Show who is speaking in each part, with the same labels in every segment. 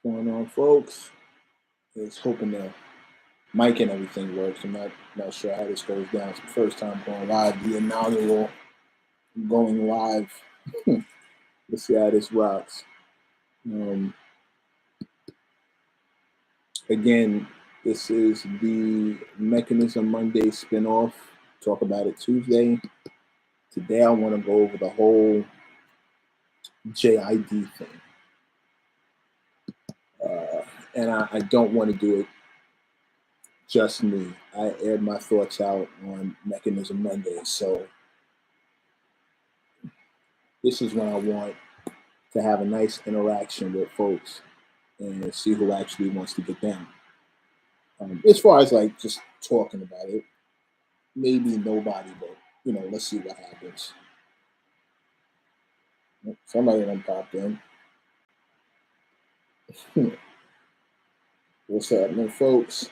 Speaker 1: Going on, folks? Is hoping the mic and everything works. I'm not sure how this goes down. It's the first time going live, the inaugural going live. Let's see how this rocks. Again, this is the Meccahnism Monday spinoff. Talk about it Tuesday. Today, I want to go over the whole JID thing. And I don't want to do it just me. I aired my thoughts out on Meccahnism Monday. So this is when I want to have a nice interaction with folks and see who actually wants to get down. As far as like just talking about it, maybe nobody, but let's see what happens. Somebody done popped in. What's happening, folks?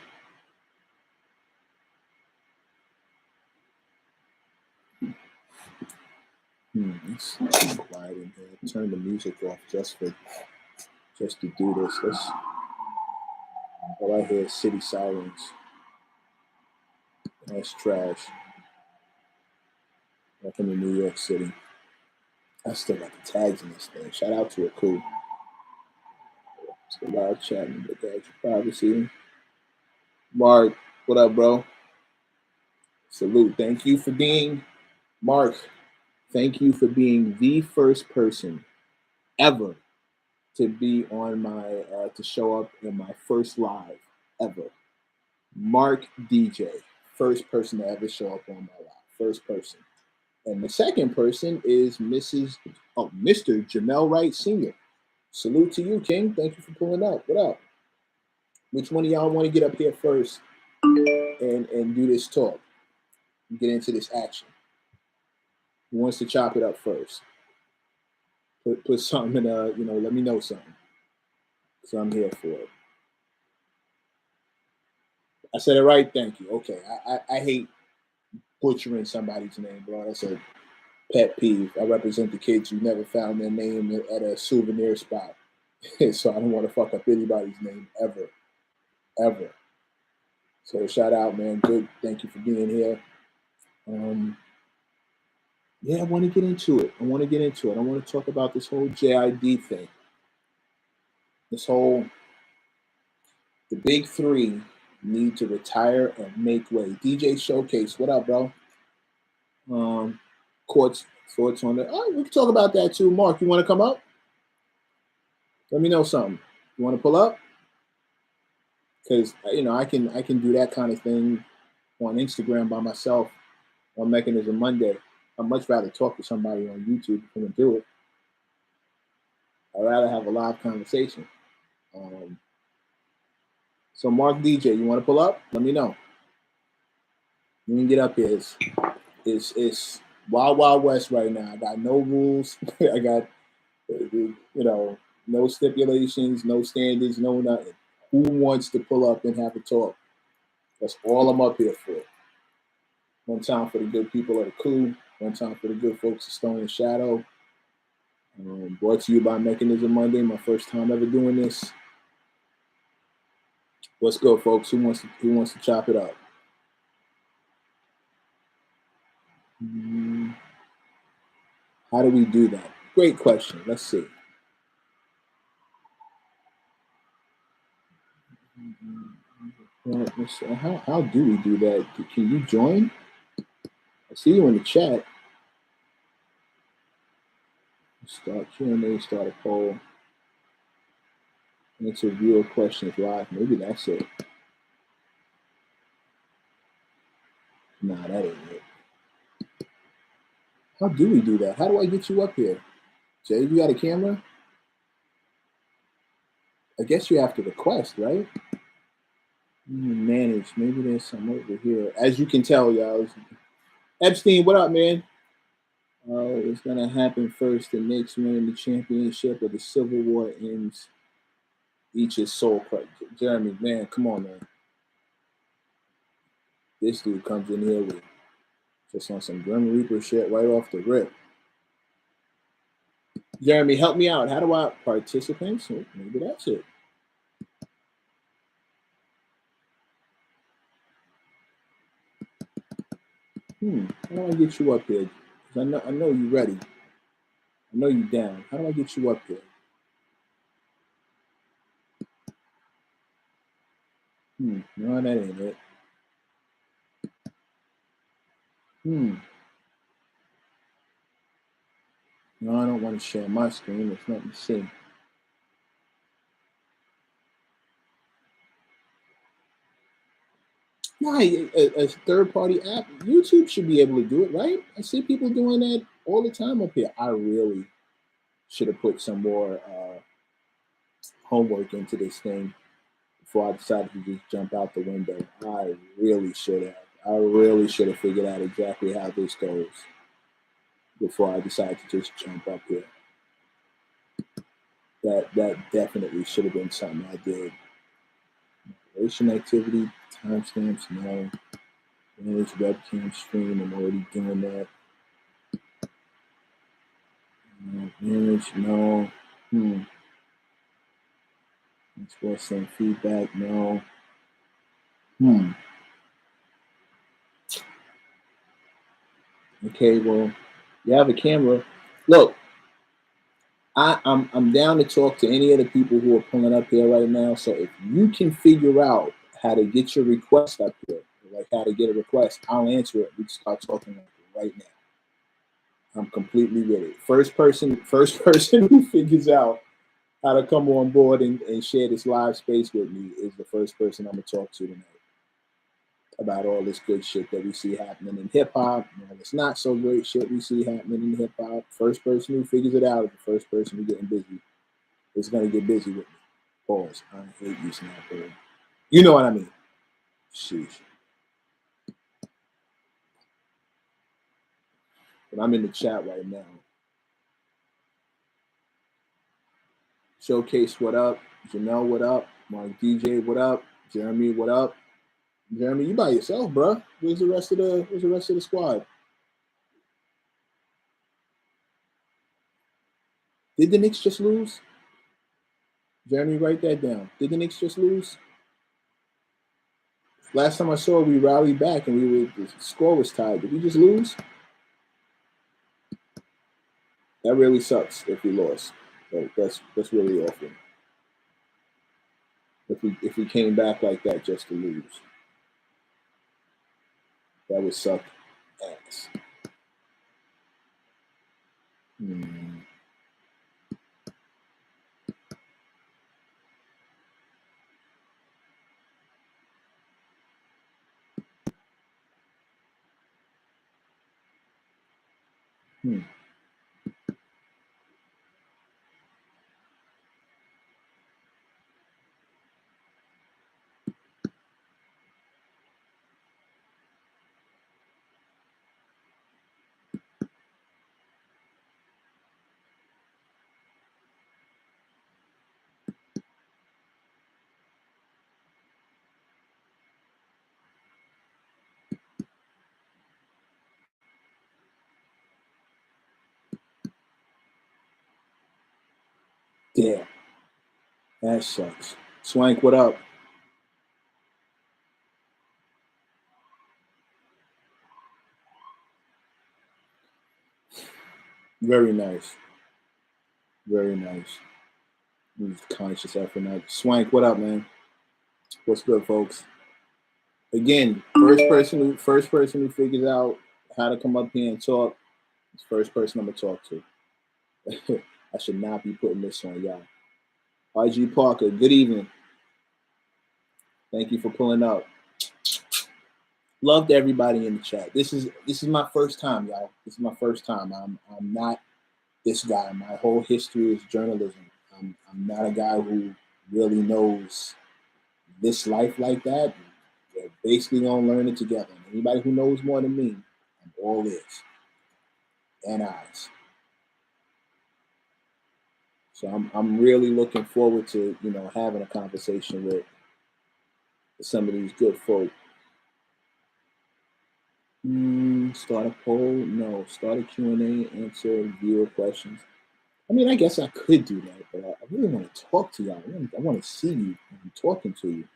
Speaker 1: It's quiet in here. Turn the music off just to do this. All I hear is city sirens. That's trash. Welcome to New York City. I still got the tags in this thing. Shout out to a cool. It's a live chatting with that privacy. Mark, what up, bro? Salute. Thank you for being Mark. Thank you for being the first person ever to be on my to show up in my first live ever. Mark DJ, first person to ever show up on my live. First person. And the second person is Mr. Jamel Wright Sr. Salute to you, King. Thank you for pulling up. What up? Which one of y'all want to get up here first and do this talk? And get into this action. Who wants to chop it up first? Put something in let me know something. So I'm here for it. I said it right, thank you. Okay. I hate butchering somebody's name, bro. That's a pet peeve. I represent the kids who never found their name at a souvenir spot. So I don't want to fuck up anybody's name ever. Ever. So shout out, man. Good. Thank you for being here. Yeah, I want to get into it. I want to talk about this whole JID thing. The big three need to retire and make way. DJ Showcase, what up, bro? Court's thoughts on that. Oh, we can talk about that too. Mark, you want to come up? Let me know something. You want to pull up? Because I can do that kind of thing on Instagram by myself on Meccahnism Monday. I'd much rather talk to somebody on YouTube than do it. I'd rather have a live conversation. So Mark DJ, you want to pull up? Let me know. You can get up here. It's Wild Wild West right now. I got no rules. I got no stipulations, no standards, no nothing. Who wants to pull up and have a talk? That's all I'm up here for. One time for the good people of the Coup. One time for the good folks of Stone and Shadow. Brought to you by Meccahnism Monday. My first time ever doing this. Let's go, folks. Who wants to chop it up? How do we do that? Great question. Let's see. How do we do that? Can you join? I see you in the chat. Start Q&A, start a poll. Answer real questions live. Maybe that's it. Nah, that ain't it. How do we do that? How do I get you up here? Jay, you got a camera? I guess you have to request, right? Manage. Maybe there's some over here. As you can tell, y'all. Epstein, what up, man? It's going to happen first. The Knicks win the championship or the Civil War ends. Each is soul crush. Jeremy, man, come on, man. This dude comes in here with just on some Grim Reaper shit right off the rip. Jeremy, help me out. How do I participants? Maybe that's it. How do I get you up here? 'Cause I know you ready. I know you down. How do I get you up here? No, that ain't it. No, I don't want to share my screen. There's nothing to see. No, a third-party app, YouTube should be able to do it, right? I see people doing that all the time up here. I really should have put some more homework into this thing before I decided to just jump out the window. I really should have. I really should have figured out exactly how this goes before I decided to just jump up here. That definitely should have been something I did. Moderation activity, timestamps, no. Manage webcam stream, I'm already doing that. Manage, no. Express some feedback, no. Okay, well, you have a camera. Look, I'm down to talk to any of the people who are pulling up here right now. So if you can figure out how to get your request up here, like how to get a request, I'll answer it. We can start talking right now. I'm completely with it. First person who figures out how to come on board and share this live space with me is the first person I'm gonna talk to tonight about all this good shit that we see happening in hip hop, and all this not so great shit we see happening in hip hop. First person who figures it out is the first person who's getting busy. Is gonna get busy with me. Pause. I hate using that word. You know what I mean? Sheesh. But I'm in the chat right now. Showcase, what up? Janelle, what up? Mark DJ, what up? Jeremy, what up? Jeremy, you by yourself, bro. Where's the rest of the squad? Did the Knicks just lose? Jeremy, write that down. Did the Knicks just lose? Last time I saw, we rallied back and the score was tied. Did we just lose? That really sucks if we lost. That's really awful. If we came back like that just to lose, that would suck ass. Damn, that sucks. Swank, what up? Very nice. Very nice. Conscious effort now. Swank, what up, man? What's good, folks? Again, first person who figures out how to come up here and talk is the first person I'm gonna talk to. I should not be putting this on y'all. IG Parker, good evening. Thank you for pulling up. Love to everybody in the chat. This is my first time, y'all. This is my first time. I'm not this guy. My whole history is journalism. I'm not a guy who really knows this life like that. We're basically gonna learn it together. Anybody who knows more than me, I'm all ears and eyes. So I'm really looking forward to having a conversation with some of these good folk. Start a poll? No. Start a Q&A, answer viewer questions. I mean, I guess I could do that, but I really want to talk to y'all. I want to see you when I'm talking to you.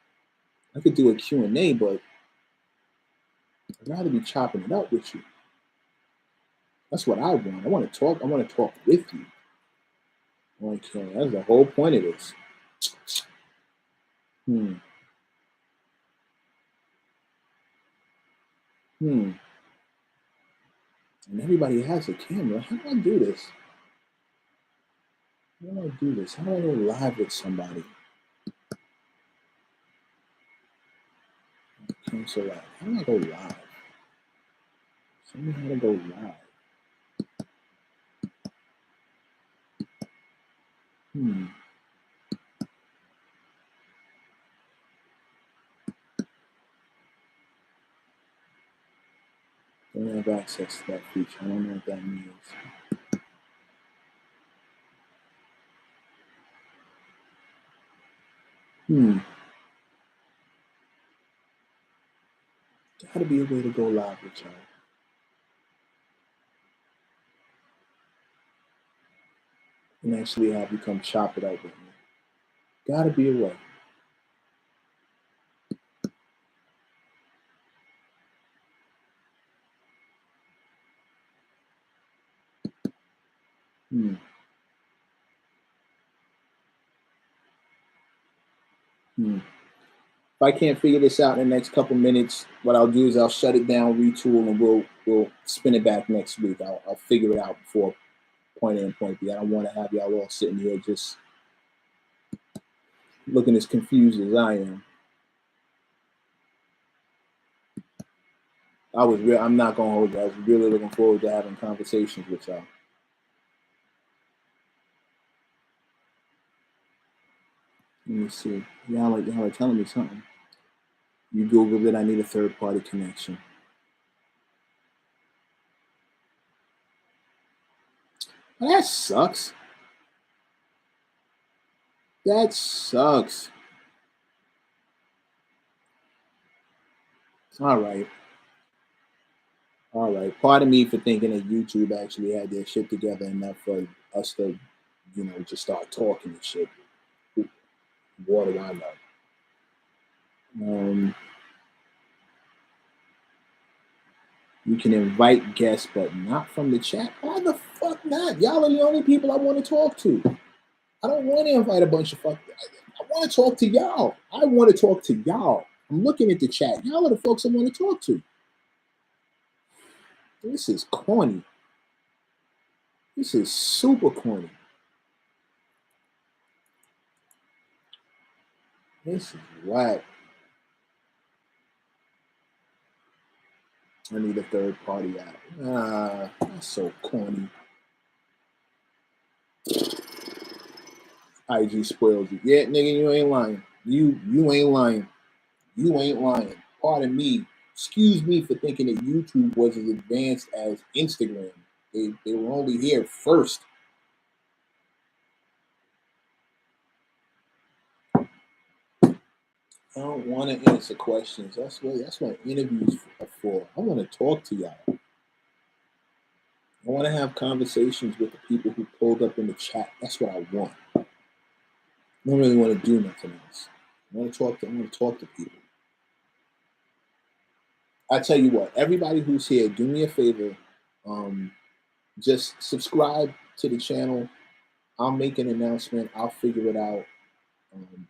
Speaker 1: I could do a Q&A, but I'd rather be chopping it up with you. That's what I want. I want to talk. I want to talk with you. Okay, that's the whole point of this. Hmm. Hmm. And everybody has a camera. How do I do this? How do I do this? How do I go live with somebody? Cancel live. How do I go live? Show me how to go live. Hmm. Don't have access to that feature. I don't know what that means. Hmm. Gotta be a way to go live with y'all. And actually have you come chop it up with me. Gotta be a way. Hmm. Hmm. If I can't figure this out in the next couple minutes, what I'll do is I'll shut it down, retool, and we'll spin it back next week. I'll figure it out before point A and point B. I don't want to have y'all all sitting here just looking as confused as I am. I'm not gonna hold you. I was really looking forward to having conversations with y'all. Let me see. Y'all are telling me something. You Googled it. I need a third party connection. Well, that sucks. That sucks. All right. All right. Pardon me for thinking that YouTube actually had their shit together enough for us to, just start talking and shit. What do I know? You can invite guests, but not from the chat. Why the fuck not? Y'all are the only people I want to talk to. I don't want to invite a bunch of fuck. I want to talk to y'all. I want to talk to y'all. I'm looking at the chat. Y'all are the folks I want to talk to. This is corny. This is super corny. This is whack. I need a third party app. That's so corny. IG spoils you. Yeah, nigga, you ain't lying. You ain't lying. You ain't lying. Pardon me. Excuse me for thinking that YouTube was as advanced as Instagram. They were only here first. I don't want to answer questions. That's what interviews are for. I want to talk to y'all. I want to have conversations with the people who pulled up in the chat. That's what I want. I don't really want to do nothing else. I want to talk to people. I tell you what, everybody who's here, do me a favor. Just subscribe to the channel. I'll make an announcement. I'll figure it out.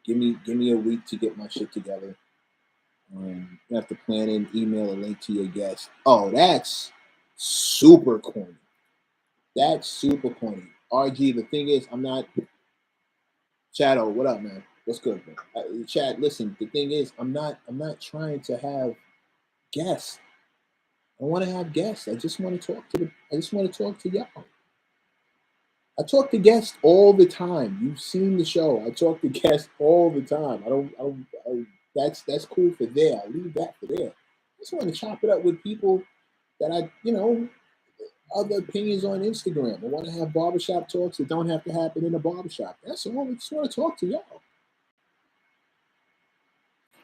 Speaker 1: Give me a week to get my shit together. You have to plan and email a link to your guest. Oh, that's super corny. That's super corny. RG, the thing is, I'm not. Shadow, what up, man? What's good, man? Chad, listen. The thing is, I'm not trying to have guests. I want to have guests. I just want to talk to y'all. I talk to guests all the time. You've seen the show. I talk to guests all the time. That's cool for there. I'll leave that for there. I just want to chop it up with people that other opinions on Instagram. I want to have barbershop talks that don't have to happen in a barbershop. That's all. I just want to talk to y'all.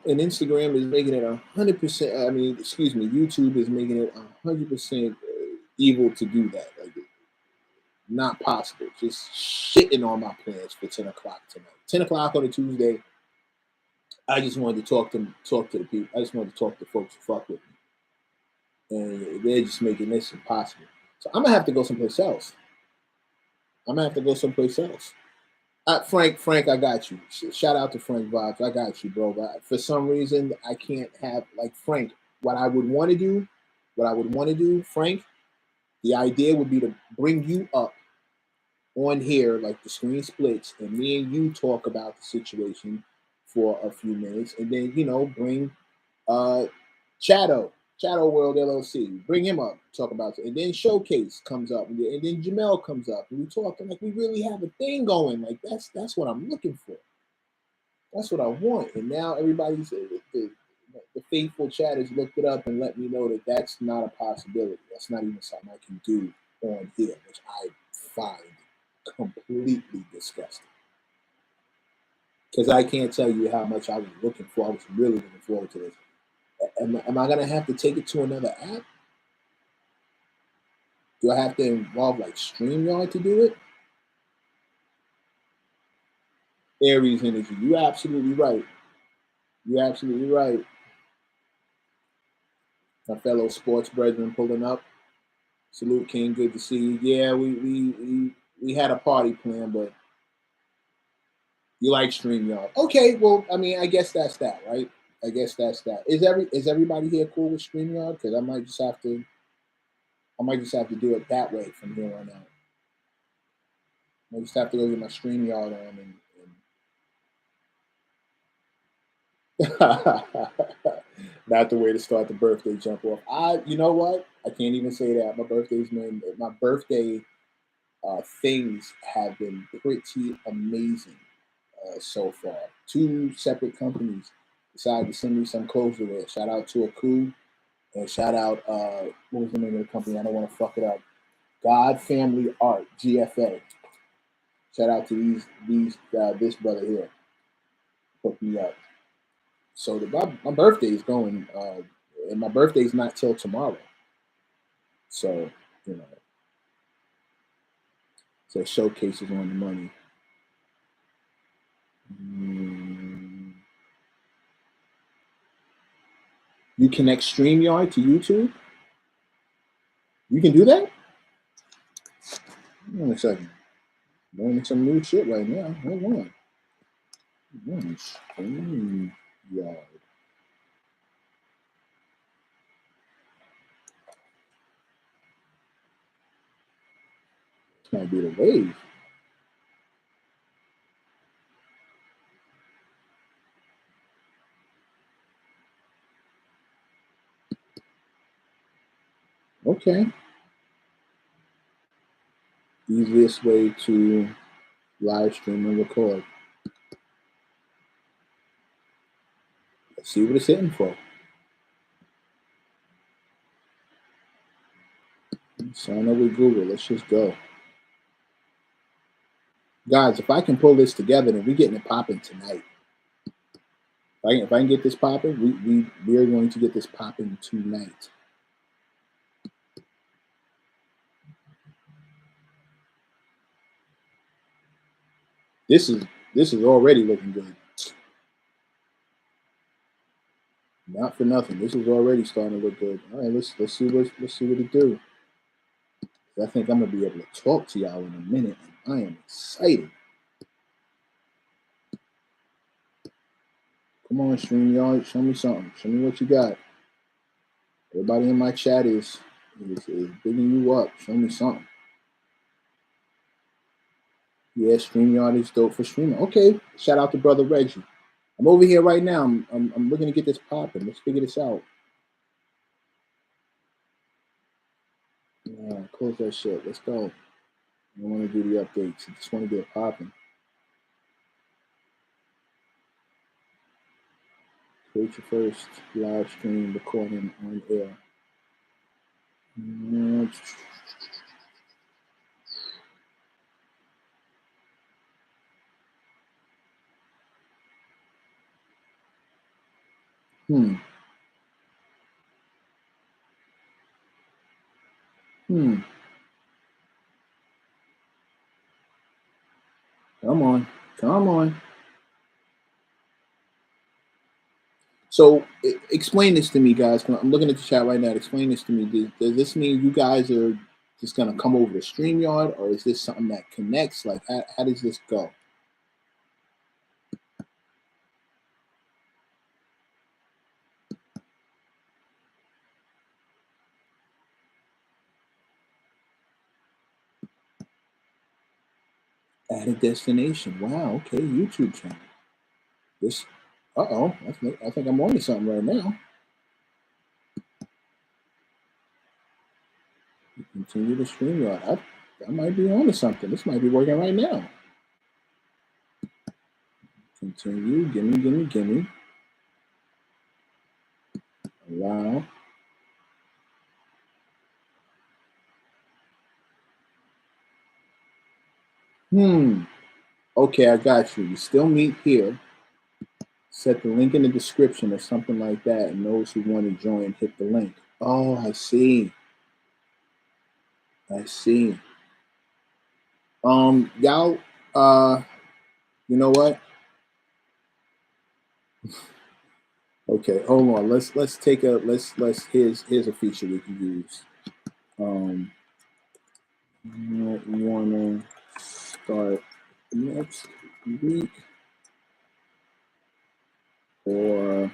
Speaker 1: And Instagram is making it 100%. I mean, excuse me, YouTube is making it 100% evil to do that. Like, not possible. Just shitting on my plans for 10 o'clock tonight. 10 o'clock on a Tuesday. I just wanted to talk to the people. I just wanted to talk to folks who fuck with me. and they're just making this impossible. So I'm gonna have to go someplace else. Frank, I got you. Shout out to Frank Vibes. I got you, bro. But for some reason, I can't have like Frank. What I would want to do, Frank, the idea would be to bring you up on here, like the screen splits, and me and you talk about the situation for a few minutes, and then bring uh Shadow World LLC, bring him up, talk about it, and then Showcase comes up, and then Jamel comes up, and we talk, and like we really have a thing going. Like that's what I'm looking for. That's what I want. And now everybody's the faithful chat has looked it up and let me know that that's not a possibility. That's not even something I can do on here, which I find completely disgusting. Because I can't tell you how much I was looking for. I was really looking forward to this. Am I going to have to take it to another app? Do I have to involve like StreamYard to do it? Aries Energy, you're absolutely right. You're absolutely right. My fellow sports brethren pulling up. Salute, King. Good to see you. Yeah, we had a party plan, but you like StreamYard. Okay, well, I mean, I guess that's that, right? I guess that's that. Is everybody here cool with StreamYard? Because I might just have to do it that way from here on out. I just have to go get my StreamYard on and not the way to start the birthday jump off. You know what? I can't even say that. My birthday things have been pretty amazing so far. Two separate companies decided to send me some clothes to wear. Shout out to Aku and shout out what was the name of the company? I don't want to fuck it up. God Family Art GFA. Shout out to this brother here. Hooked me up. So my birthday is going, and my birthday is not till tomorrow. So you know, so showcases on the money. You connect StreamYard to YouTube. You can do that. Hold on a second. Learning some new shit right now. Hold on. StreamYard. This might be the wave. Okay. Easiest way to live stream and record. Let's see what it's hitting for. Sign up with Google. Let's just go. Guys, if I can pull this together, then we're getting it popping tonight. If I can get this popping, we are going to get this popping tonight. This is already looking good. Not for nothing. This is already starting to look good. All right, let's see what it do. I think I'm gonna be able to talk to y'all in a minute, and I am excited. Come on, StreamYard, show me something. Show me what you got. Everybody in my chat is bigging you up. Show me something. Yeah, StreamYard is dope for streaming. Okay, shout out to brother Reggie. I'm over here right now. I'm looking to get this popping. Let's figure this out. Yeah, close that shit. Let's go. I don't want to do the updates. I just want to get it popping. Create your first live stream recording on air. Come on. So explain this to me, guys. I'm looking at the chat right now. Explain this to me. Does this mean you guys are just gonna come over to StreamYard, or is this something that connects? Like, how does this go? Add a destination. Wow. Okay. YouTube channel. This. Uh-oh. I think I'm on to something right now. Continue to StreamYard. I might be on to something. This might be working right now. Continue. Gimme. Allow. Okay, I got you. You still meet here. Set the link in the description or something like that, and those who want to join, hit the link. Oh, I see. Y'all, you know what? Okay, hold on. Let's take a here's a feature we can use. You wanna start next week or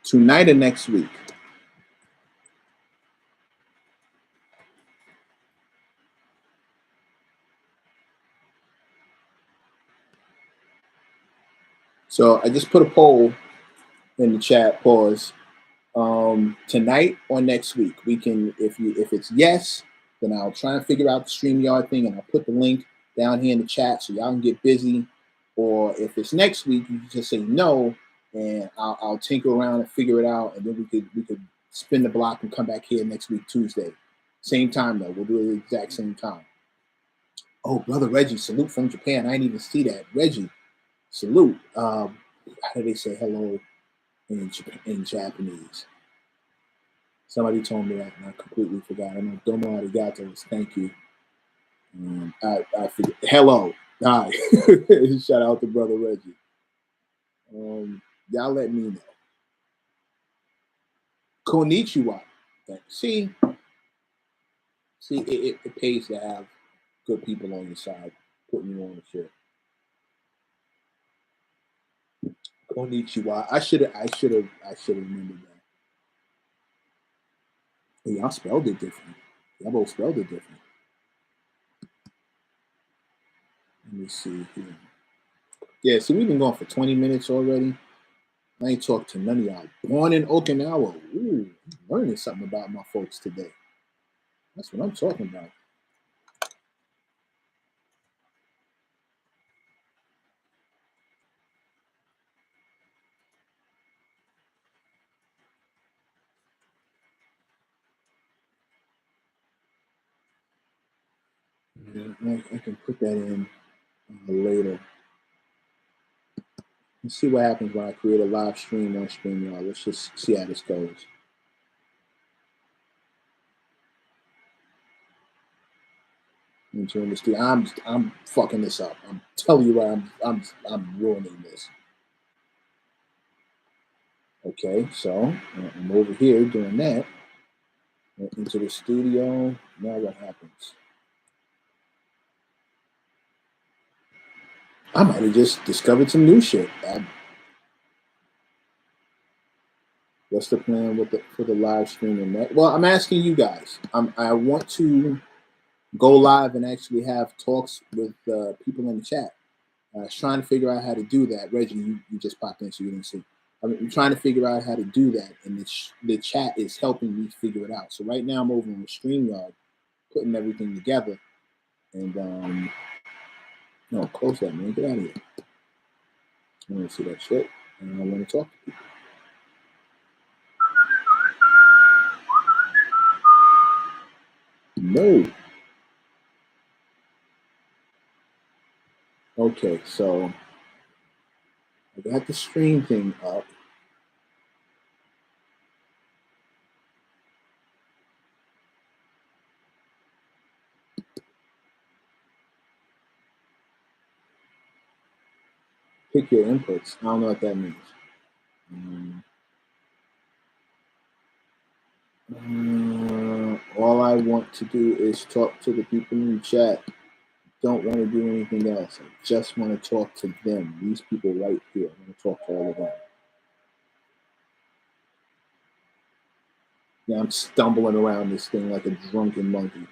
Speaker 1: tonight or next week? So I just put a poll in the chat. Pause. Tonight or next week. We can, if it's yes, then I'll try and figure out the StreamYard thing, and I'll put the link down here in the chat so y'all can get busy. Or if it's next week, you can just say no, and I'll tinker around and figure it out, and then we could spin the block and come back here next week Tuesday, same time though. We'll do it at the exact same time. Oh, brother Reggie, salute from Japan. I didn't even see that. Reggie, salute. How do they say hello in Japanese? Somebody told me that, and I completely forgot. I know Domo arigatos. Thank you. I forget. Hello. Hi. Shout out to brother Reggie. Y'all let me know. Konnichiwa. See, it pays to have good people on your side, putting you on the shit. Konnichiwa. I should have remembered that. Hey, y'all spelled it different. Y'all both spelled it different. Let me see here. Yeah, so we've been going for 20 minutes already. I ain't talked to none of y'all. Born in Okinawa. Ooh, learning something about my folks today. That's what I'm talking about. Yeah, I can put that in later. Let's see what happens when I create a live stream on StreamYard. Let's just see how this goes. Into the studio. I'm fucking this up. I'm telling you what, I'm ruining this. Okay, so I'm over here doing that. Into the studio. Now what happens? I might have just discovered some new shit. What's the plan for the live streaming? Well, I'm asking you guys. I want to go live and actually have talks with people in the chat. I was trying to figure out how to do that. Reggie, you just popped in, so you didn't see. I'm trying to figure out how to do that, and the chat is helping me figure it out. So right now I'm over on StreamYard, putting everything together, and no, close that, man. Get out of here. I want to see that shit, and I want to talk to people. No. Okay, so I got the stream thing up. Pick your inputs. I don't know what that means. All I want to do is talk to the people in the chat. Don't want to do anything else. I just want to talk to them. These people right here. I want to talk to all of them. Now I'm stumbling around this thing like a drunken monkey.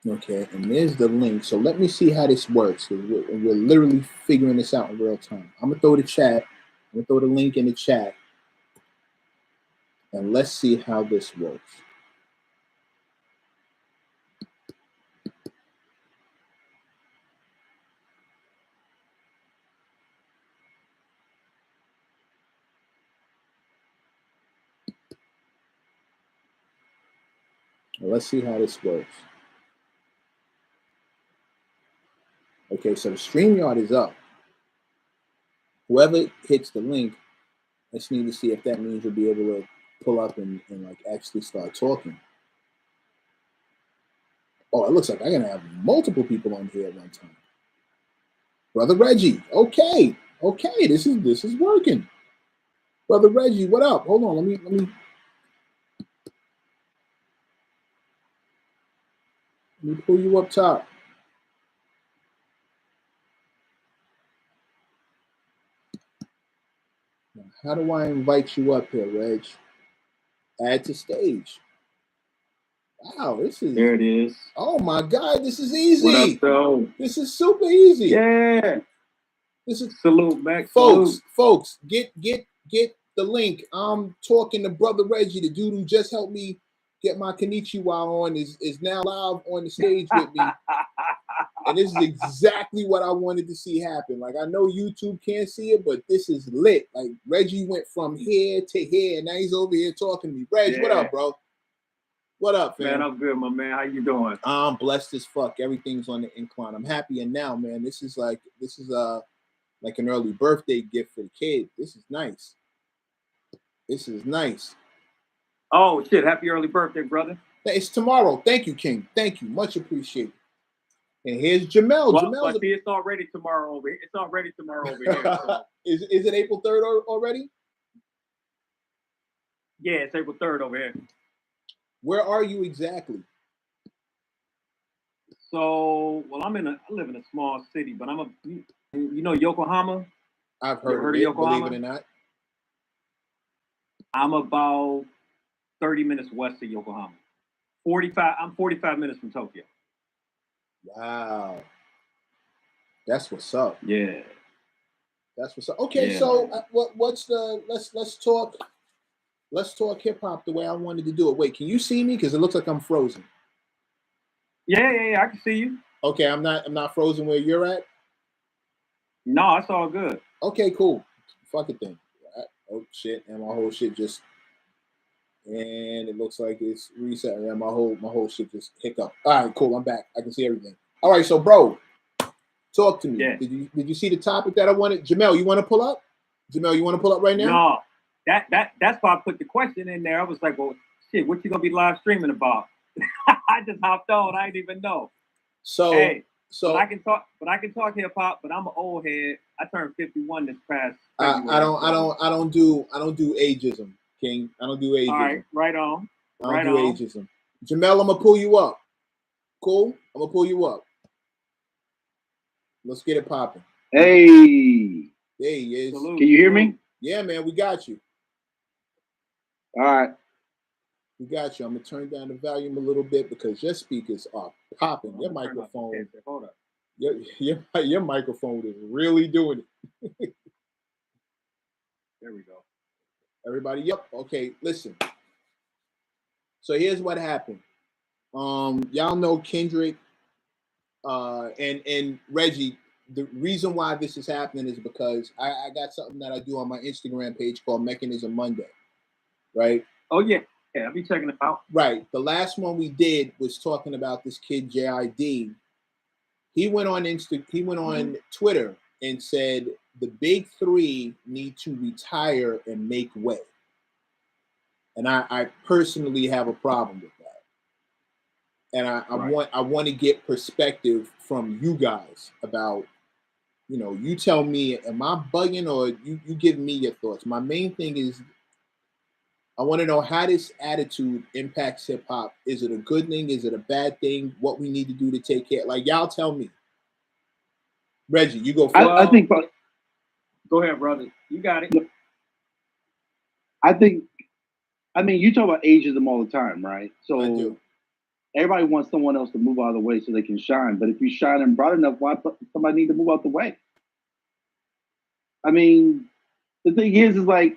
Speaker 1: Okay, and there's the link. So let me see how this works. We're literally figuring this out in real time. I'm gonna throw the link in the chat, and let's see how this works. Let's see how this works. Okay, so the StreamYard is up. Whoever hits the link, let's need to see if that means you'll be able to pull up and like actually start talking. Oh, it looks like I'm gonna have multiple people on here at one time. Brother Reggie, okay, this is working. Brother Reggie, what up? Hold on, let me pull you up top. Now, how do I invite you up here, Reg? Add to stage. Wow, this is
Speaker 2: there. It is.
Speaker 1: Oh my God, this is easy.
Speaker 2: What up, though?
Speaker 1: This is super easy.
Speaker 2: Yeah.
Speaker 1: This is
Speaker 2: salute, Mac.
Speaker 1: Folks, get the link. I'm talking to Brother Reggie, the dude who just helped me get my Konnichiwa on, is now live on the stage with me. And this is exactly what I wanted to see happen. Like, I know YouTube can't see it, but this is lit. Like, Reggie went from here to here, and now he's over here talking to me. Reg, what up, bro? What up, fam?
Speaker 2: Man, I'm good, my man. How you doing?
Speaker 1: I'm blessed as fuck. Everything's on the incline. I'm happy. And now, man, this is like an early birthday gift for the kid. This is nice. This is nice.
Speaker 2: Oh, shit. Happy early birthday, brother.
Speaker 1: It's tomorrow. Thank you, King. Thank you. Much appreciated. And here's Jamel.
Speaker 2: Well, but see, it's already tomorrow over here. It's already tomorrow over here. So.
Speaker 1: Is it April 3rd already?
Speaker 2: Yeah, it's April 3rd over here.
Speaker 1: Where are you exactly?
Speaker 2: So, well, I live in a small city, but you know Yokohama?
Speaker 1: I've heard of Yokohama? Believe it or not.
Speaker 2: I'm about 30 minutes west of Yokohama. I'm 45 minutes from Tokyo.
Speaker 1: Wow. That's what's up.
Speaker 2: Yeah.
Speaker 1: That's what's up. Okay, yeah. So what's the let's talk hip hop the way I wanted to do it. Wait, can you see me? Because it looks like I'm frozen.
Speaker 2: Yeah, I can see you.
Speaker 1: Okay, I'm not frozen where you're at.
Speaker 2: No, it's all good.
Speaker 1: Okay, cool. Fuck it then. Oh shit, and my whole shit just, and it looks like it's reset. And my whole shit just hiccup. All right, cool. I'm back. I can see everything. All right, so bro, talk to me.
Speaker 2: Yeah.
Speaker 1: Did you see the topic that I wanted? Jamel, you want to pull up? Jamel, you want to pull up right now?
Speaker 2: No, that's why I put the question in there. I was like, well, shit, what you gonna be live streaming about? I just hopped on. I didn't even know.
Speaker 1: So
Speaker 2: but I can talk hip hop, but I'm an old head. I turned 51 this past February.
Speaker 1: I don't do ageism, King. I don't do ageism.
Speaker 2: All right, right on.
Speaker 1: I don't do ageism. Jamel, I'm gonna pull you up. Cool? I'm gonna pull you up. Let's get it popping.
Speaker 3: Hey.
Speaker 1: There he is.
Speaker 3: Salute. Can you hear me?
Speaker 1: Yeah, man, we got you.
Speaker 3: All right.
Speaker 1: We got you. I'm gonna turn down the volume a little bit because your speakers are popping. Your microphone.
Speaker 2: Hold up.
Speaker 1: Your microphone is really doing it.
Speaker 2: There we go.
Speaker 1: Everybody, yep. Okay, listen. So here's what happened. Y'all know Kendrick and Reggie. The reason why this is happening is because I got something that I do on my Instagram page called Meccahnism Monday. Right?
Speaker 2: Oh yeah. Yeah, I'll be checking it out.
Speaker 1: Right. The last one we did was talking about this kid JID. He went on Twitter and said the big three need to retire and make way. And I personally have a problem with that. And I want to get perspective from you guys about, you tell me, am I bugging, or you give me your thoughts? My main thing is I want to know how this attitude impacts hip hop. Is it a good thing? Is it a bad thing? What we need to do to take care? Like, y'all tell me. Reggie, you go first.
Speaker 3: I think.
Speaker 2: Go ahead, brother. You got it.
Speaker 3: I think. I mean, you talk about ageism all the time, right? So
Speaker 1: I do.
Speaker 3: Everybody wants someone else to move out of the way so they can shine. But if you shine and bright enough, why somebody need to move out the way? I mean, the thing is like,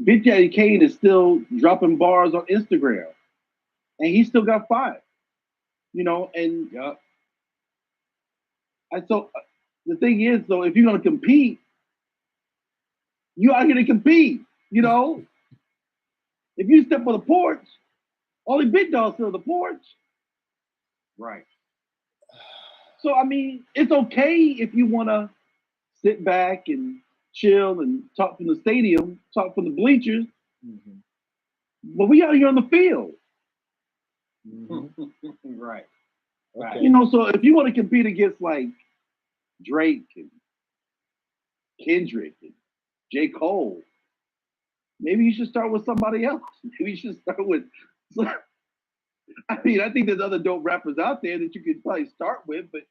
Speaker 3: Big Daddy Kane is still dropping bars on Instagram, and he still got 5. And
Speaker 2: Yep.
Speaker 3: So the thing is, though, if you're gonna compete, you out here to compete. If you step on the porch, only big dogs sit on the porch.
Speaker 2: Right.
Speaker 3: So I mean, it's okay if you want to sit back and chill and talk from the stadium, talk from the bleachers.
Speaker 1: Mm-hmm.
Speaker 3: But we out here on the field.
Speaker 2: Mm-hmm. Right.
Speaker 1: Okay.
Speaker 3: So if you want to compete against like Drake and Kendrick and J. Cole, maybe you should start with somebody else. Maybe you should start with. I mean, I think there's other dope rappers out there that you could probably start with, but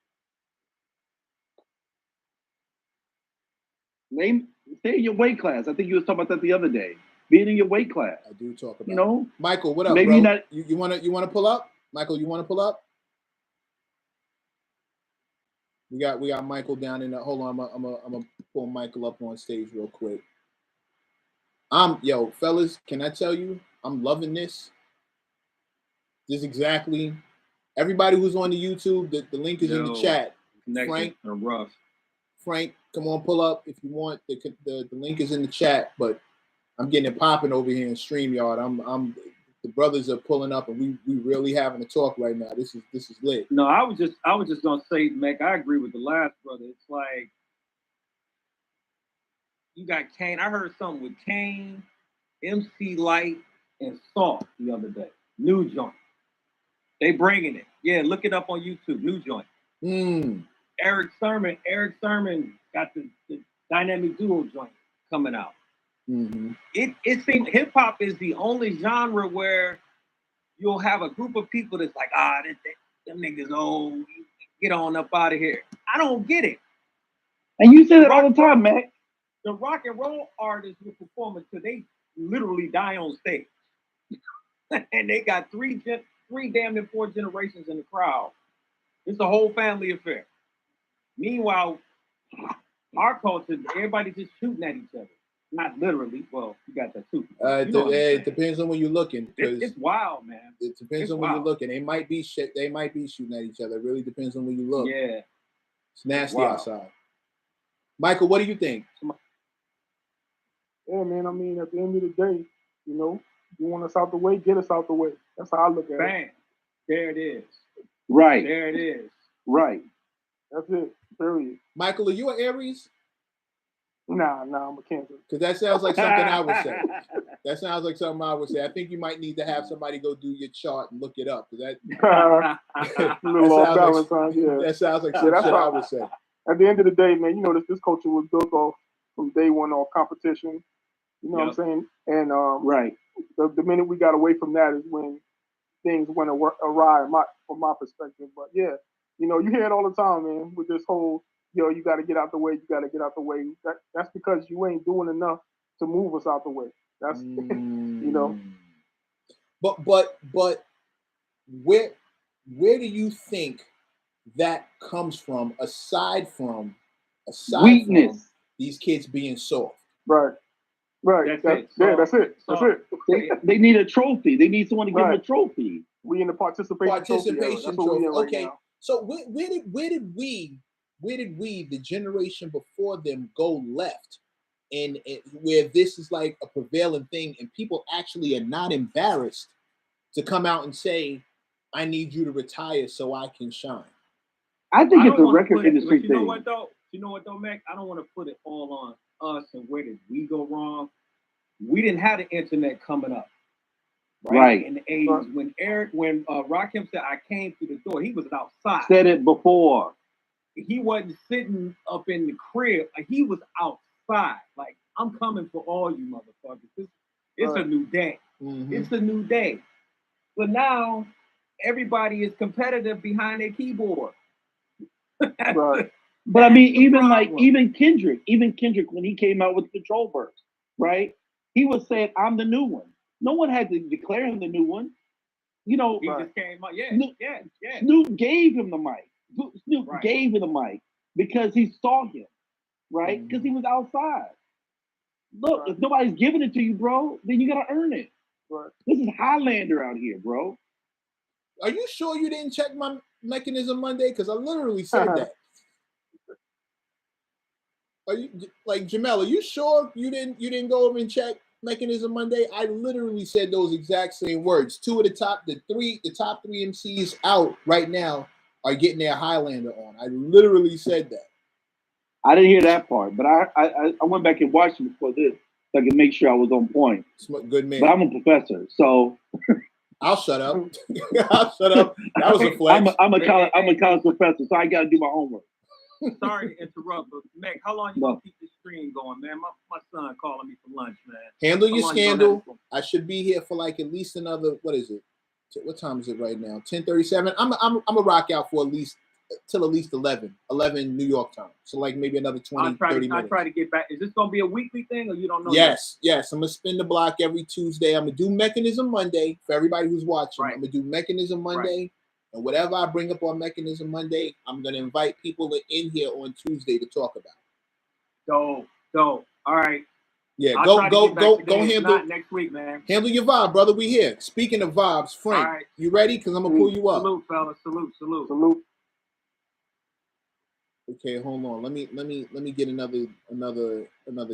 Speaker 3: stay in your weight class. I think you was talking about that the other day. Being in your weight class.
Speaker 1: I do talk about. Michael, what up,
Speaker 3: maybe
Speaker 1: bro?
Speaker 3: Not,
Speaker 1: you wanna pull up? Michael, you wanna pull up? We got Michael down in the. Hold on, I'm gonna pull Michael up on stage real quick. Fellas, can I tell you, I'm loving this. This exactly. Everybody who's on the YouTube, the link is in the chat.
Speaker 2: Frank or rough.
Speaker 1: Frank, come on, pull up if you want. The link is in the chat, but I'm getting it popping over here in StreamYard. The brothers are pulling up, and we really having a talk right now. This is lit.
Speaker 2: No, I was just gonna say, Mac, I agree with the last brother. It's like you got Kane. I heard something with Kane, MC Light, and Salt the other day. New joint. They bringing it. Yeah, look it up on YouTube. New joint. Eric Sermon got the dynamic duo joint coming out.
Speaker 1: Mm-hmm.
Speaker 2: It seems hip hop is the only genre where you'll have a group of people that's like, them niggas old, get on up out of here. I don't get it.
Speaker 3: And you say that all the time, man.
Speaker 2: The rock and roll artists will perform until they literally die on stage. And they got three damn near 4 generations in the crowd. It's a whole family affair. Meanwhile, our culture, everybody's just shooting at each other. Not literally. Well, you got that too.
Speaker 1: It depends on when you're looking.
Speaker 2: It's wild, man.
Speaker 1: It depends on when you're looking. They might be shooting at each other. It really depends on when you look.
Speaker 2: Yeah.
Speaker 1: It's nasty outside. Michael, what do you think?
Speaker 4: Yeah, man. I mean, at the end of the day, you want us out the way, get us out the way. That's how I look at
Speaker 2: Bang.
Speaker 4: it.
Speaker 2: There it is.
Speaker 3: Right.
Speaker 2: There it is.
Speaker 3: Right.
Speaker 4: That's it. Period.
Speaker 1: Michael, are you an Aries?
Speaker 4: Nah, I'm a Cancer.
Speaker 1: Because that sounds like something I would say. That sounds like something I would say. I think you might need to have somebody go do your chart and look it up. Because that sounds like something I would say.
Speaker 4: At the end of the day, man, this culture was built off from day one off competition. You know what I'm saying? And
Speaker 3: right.
Speaker 4: The minute we got away from that is when things went awry from my perspective. But yeah, you hear it all the time, man, with this whole, you got to get out the way. You got to get out the way. That's because you ain't doing enough to move us out the way. That's
Speaker 1: But where do you think that comes from? Aside from these kids being soft,
Speaker 4: right? That's it.
Speaker 3: They need a trophy. They need someone to give them a trophy.
Speaker 4: We in the participation trophy.
Speaker 1: Okay, so where did we, the generation before them, go left, and where this is like a prevailing thing, and people actually are not embarrassed to come out and say, "I need you to retire so I can shine."
Speaker 3: I think it's a
Speaker 2: wanna
Speaker 3: record
Speaker 2: put it,
Speaker 3: industry
Speaker 2: but you know
Speaker 3: thing.
Speaker 2: what though? You know what though, Mac? I don't want to put it all on us and where did we go wrong. We didn't have the internet coming up,
Speaker 3: Right.
Speaker 2: In the 80s. When Rakim said I came through the door, he was outside.
Speaker 3: Said it before.
Speaker 2: He wasn't sitting up in the crib. Like, he was outside. Like, I'm coming for all you motherfuckers. It's a new day.
Speaker 1: Mm-hmm.
Speaker 2: It's a new day. But now everybody is competitive behind their keyboard.
Speaker 4: Right.
Speaker 3: But I mean,
Speaker 2: the
Speaker 3: even
Speaker 2: problem.
Speaker 3: Kendrick, when he came out with Control Verse, right? He was saying, "I'm the new one." No one had to declare him the new one. You know,
Speaker 2: He
Speaker 4: Right.
Speaker 2: just came out. Yeah,
Speaker 3: Snoop,
Speaker 2: yeah.
Speaker 3: Snoop gave him the mic. Snoop
Speaker 2: Right.
Speaker 3: gave him the mic because he saw him, right? Because he was outside. Look,
Speaker 4: Right.
Speaker 3: if nobody's giving it to you, bro, then you gotta earn it.
Speaker 4: Right.
Speaker 3: This is Highlander out here, bro.
Speaker 1: Are you sure you didn't check my Mechanism Monday? Because I literally said that. Are you like Jamel? Are you sure you didn't go over and check Mechanism Monday? I literally said those exact same words. The top three MCs out right now are getting their Highlander on. I literally said that.
Speaker 3: I didn't hear that part, but I went back and watched it before this so I could make sure I was on point.
Speaker 1: Good man.
Speaker 3: But I'm a professor, so
Speaker 1: I'll shut up. I'll shut up. That was a flex.
Speaker 3: I'm a college professor, so I got to do my homework.
Speaker 2: Sorry to interrupt, but Mac, how long you gonna keep this stream going, man? My son calling me for lunch, man.
Speaker 1: Handle your scandal. I should be here for like at least another. What is it? What time is it right now? 10:37. I'm a rock out for at least 11 New York time. So like maybe another 20, 30 minutes.
Speaker 2: I'll try to get back. Is this gonna be a weekly thing or you don't know?
Speaker 1: Yes. I'm gonna spin the block every Tuesday. I'm gonna do Mechanism Monday for everybody who's watching.
Speaker 2: Right.
Speaker 1: I'm gonna do Mechanism Monday. And whatever I bring up on Mechanism Monday, I'm gonna invite people in here on Tuesday to talk about.
Speaker 2: Dope. All right.
Speaker 1: Yeah,
Speaker 2: go
Speaker 1: handle
Speaker 2: not next week, man.
Speaker 1: Handle your vibe, brother. We here. Speaking of vibes, Frank,
Speaker 2: right.
Speaker 1: You ready? Because I'm gonna pull you up.
Speaker 2: Salute, fellas. Salute.
Speaker 1: Okay, hold on. Let me get another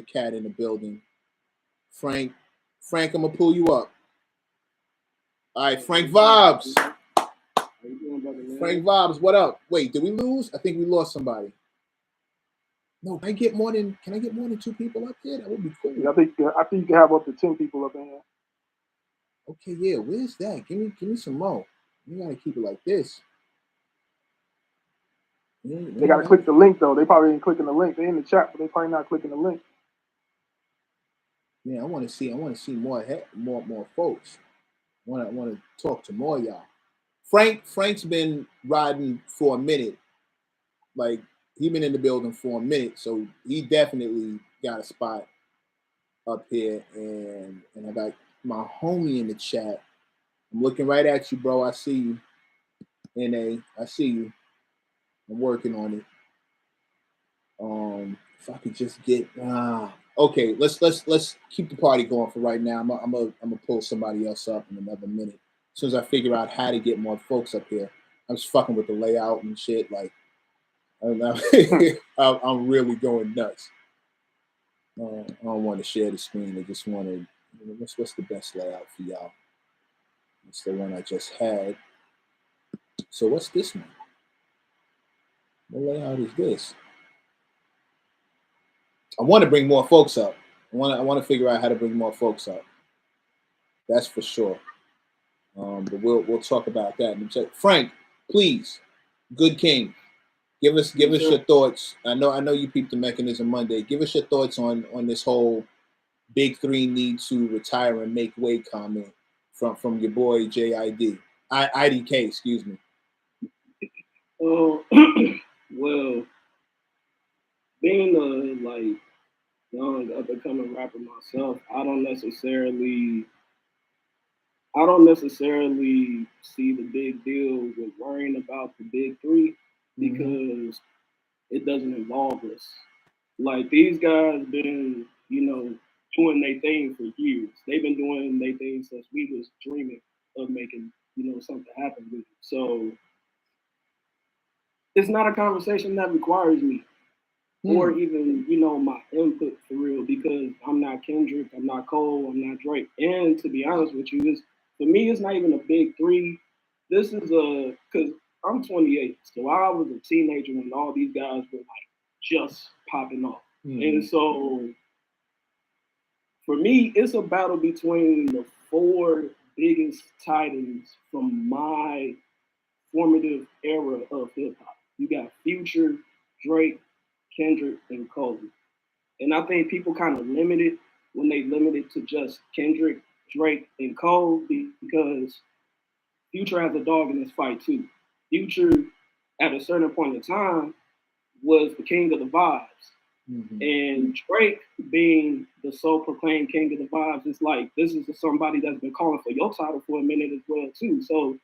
Speaker 1: cat in the building. Frank, I'm gonna pull you up. All right, Frank Vibes. Frank Vibes, what up? Wait, did we lose? I think we lost somebody. No, can I get more than 2 people up here? That would be cool.
Speaker 4: Yeah, I think you can have up to 10 people up in here.
Speaker 1: Okay, yeah. Where's that? Give me some more. You gotta keep it like this.
Speaker 4: They gotta click the link though. They probably ain't clicking the link. They in the chat, but they probably not clicking the link.
Speaker 1: Yeah, I want to see more folks. I want to talk to more y'all. Frank's been riding for a minute. Like, he been in the building for a minute, so he definitely got a spot up here. And I got my homie in the chat. I'm looking right at you, bro. I see you. NA, I see you. I'm working on it. If I could just get okay, let's keep the party going for right now. I'm gonna pull somebody else up in another minute. As soon as I figure out how to get more folks up here. I'm just fucking with the layout and shit. Like, I don't know. I'm really going nuts. I don't want to share the screen. I just want to. What's the best layout for y'all? It's the one I just had. So what's this one? What layout is this? I want to bring more folks up. I want to figure out how to bring more folks up. That's for sure. But we'll talk about that. Frank, please, good king, give us your thoughts. I know you peeped the Mechanism Monday. Give us your thoughts on this whole Big Three need to retire and make way comment from your boy JID. IDK, excuse me.
Speaker 5: Well, being a like young up and coming rapper myself, I don't necessarily see the big deal with worrying about the big three because it doesn't involve us. Like, these guys been, doing their thing for years. They've been doing their thing since we was dreaming of making, something happen with it. So it's not a conversation that requires me or even, my input for real, because I'm not Kendrick, I'm not Cole, I'm not Drake. And to be honest with you, for me, it's not even a big three. This is because I'm 28, so I was a teenager when all these guys were like just popping off. And so for me, it's a battle between the four biggest titans from my formative era of hip hop. You got Future, Drake, Kendrick, and Cole. And I think people kind of limit it when they limit it to just Kendrick, Drake, and Cole because Future has a dog in this fight too. Future, at a certain point in time, was the king of the vibes. And Drake, being the sole proclaimed king of the vibes, it's like this is somebody that's been calling for your title for a minute as well too. So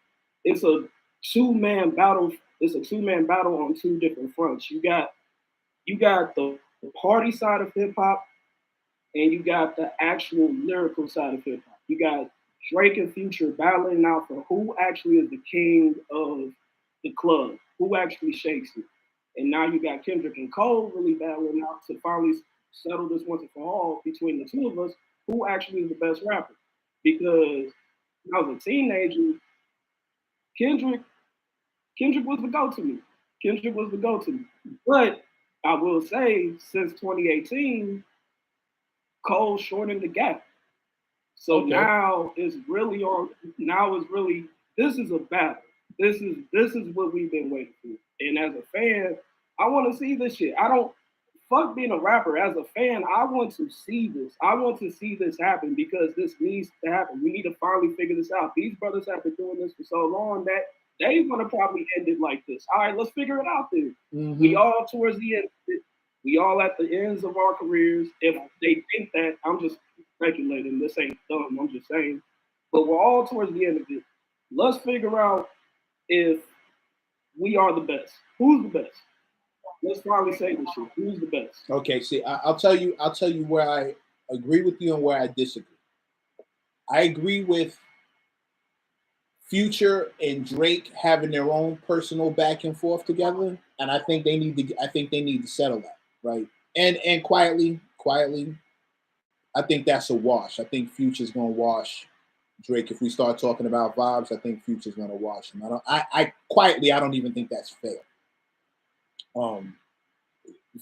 Speaker 5: it's a two-man battle. It's a two-man battle on two different fronts. You got the party side of hip hop, and you got the actual lyrical side of hip hop. You got Drake and Future battling out for who actually is the king of the club, who actually shakes it. And now you got Kendrick and Cole really battling out to finally settle this once and for all between the two of us, who actually is the best rapper. Because when I was a teenager, Kendrick was the go-to me. Kendrick was the go-to. But I will say, since 2018, Cole shortened the gap. So now it's really on. Now it's really this is a battle. This is what we've been waiting for. And as a fan, I want to see this shit. I don't fuck being a rapper. As a fan, I want to see this. I want to see this happen because this needs to happen. We need to finally figure this out. These brothers have been doing this for so long that they're gonna probably end it like this. All right, let's figure it out then. We all towards the end. We all at the ends of our careers. If they think that, I'm just speculating. This ain't dumb. I'm just saying. But we're all towards the end of it. Let's figure out if we are the best. Who's the best? Let's finally say this shit. Who's the best?
Speaker 1: Okay, see, I'll tell you where I agree with you and where I disagree. I agree with Future and Drake having their own personal back and forth together, and I think they need to settle that, right? And quietly, I think that's a wash. I think Future's gonna wash Drake. If we start talking about vibes, I think Future's gonna wash him. I quietly, I don't even think that's fair.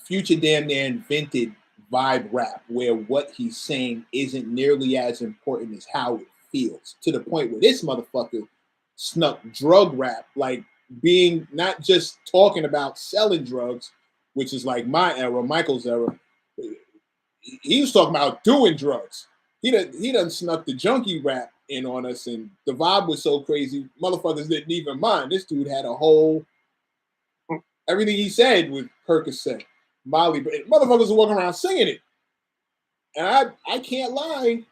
Speaker 1: Future damn near invented vibe rap, where what he's saying isn't nearly as important as how it feels. To the point where this motherfucker snuck drug rap, like being not just talking about selling drugs, which is like my era, Michael's era. He was talking about doing drugs. He done snuck the junkie rap in on us, and the vibe was so crazy, motherfuckers didn't even mind. This dude had a whole everything he said was Percocet, Molly, but motherfuckers were walking around singing it. And I can't lie,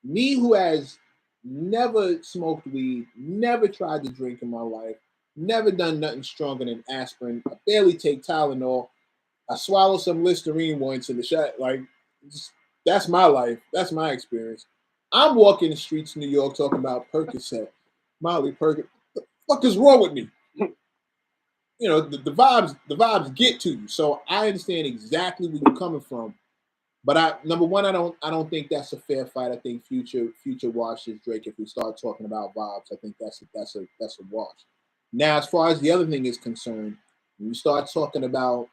Speaker 1: me who has never smoked weed, never tried to drink in my life, never done nothing stronger than aspirin. I barely take Tylenol. I swallow some Listerine once in the shot. Like, that's my life. That's my experience. I'm walking the streets of New York talking about Percocet, Molly Percocet. What the fuck is wrong with me? You know, the vibes get to you. So I understand exactly where you're coming from. But number one, I don't think that's a fair fight. I think Future washes Drake. If we start talking about vibes, I think that's a wash. Now, as far as the other thing is concerned, when you start talking about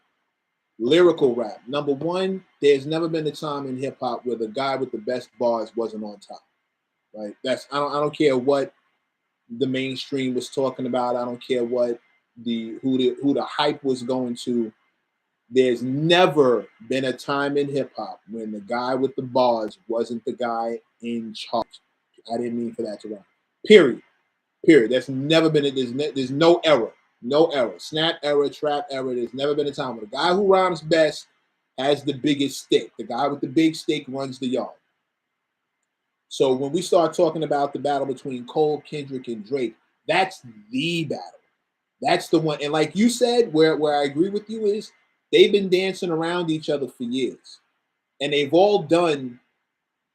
Speaker 1: lyrical rap, number one, there's never been a time in hip hop where the guy with the best bars wasn't on top. Right? I don't care what the mainstream was talking about. I don't care what who the hype was going to. There's never been a time in hip hop when the guy with the bars wasn't the guy in charge. I didn't mean for that to rhyme. Period. There's never been there's no era. Snap era, trap era. There's never been a time where the guy who rhymes best has the biggest stick. The guy with the big stick runs the yard. So when we start talking about the battle between Cole, Kendrick, and Drake, that's the battle. That's the one. And like you said, where I agree with you is they've been dancing around each other for years. And they've all done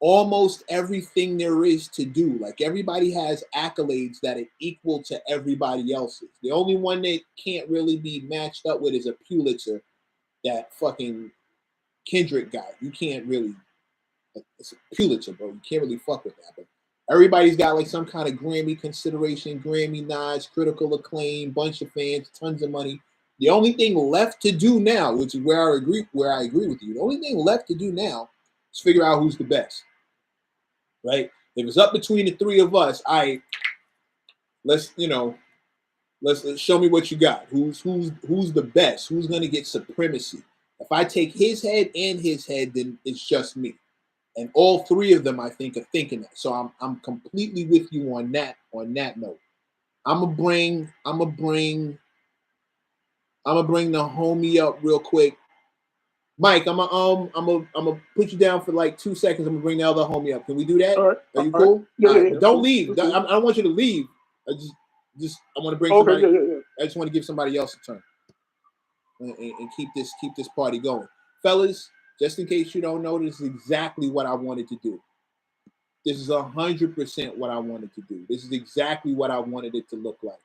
Speaker 1: almost everything there is to do. Like everybody has accolades that are equal to everybody else's. The only one that can't really be matched up with is a Pulitzer, that fucking Kendrick guy. You can't really, it's a Pulitzer, bro. You can't really fuck with that. But Everybody's got like some kind of Grammy consideration, Grammy nods, critical acclaim, bunch of fans, tons of money. The only thing left to do now, which is where I agree with you, the only thing left to do now is figure out who's the best. Right? If it's up between the three of us, let's show me what you got. Who's the best? Who's gonna get supremacy? If I take his head and his head, then it's just me. And all three of them, I think, are thinking that. So I'm completely with you on that note. I'm gonna bring the homie up real quick. Mike, I'm gonna put you down for like 2 seconds. I'm gonna bring the other homie up. Can we do that?
Speaker 4: All right.
Speaker 1: Are you cool?
Speaker 4: Yeah,
Speaker 1: all right.
Speaker 4: yeah,
Speaker 1: Don't
Speaker 4: cool.
Speaker 1: leave.
Speaker 4: Cool.
Speaker 1: I don't want you to leave. I want to bring
Speaker 4: Okay,
Speaker 1: somebody.
Speaker 4: yeah.
Speaker 1: I just want to give somebody else a turn and keep this party going, fellas. Just in case you don't know, this is exactly what I wanted to do. This is 100% what I wanted to do. This is exactly what I wanted it to look like.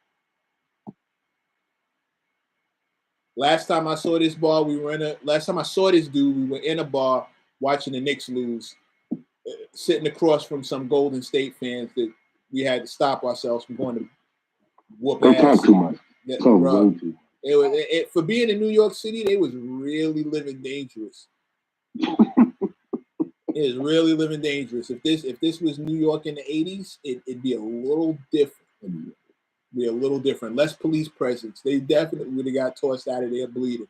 Speaker 1: Last time I saw this bar, last time I saw this dude, we were in a bar watching the Knicks lose, sitting across from some Golden State fans that we had to stop ourselves from going to whoop
Speaker 3: Don't
Speaker 1: ass.
Speaker 3: talk too much. Talk
Speaker 1: bro,
Speaker 3: way too.
Speaker 1: For being in New York City, they was really living dangerous. It is really living dangerous. If this was New York in the 80s, it'd be a little different. Less police presence. They definitely would have got tossed out of there bleeding.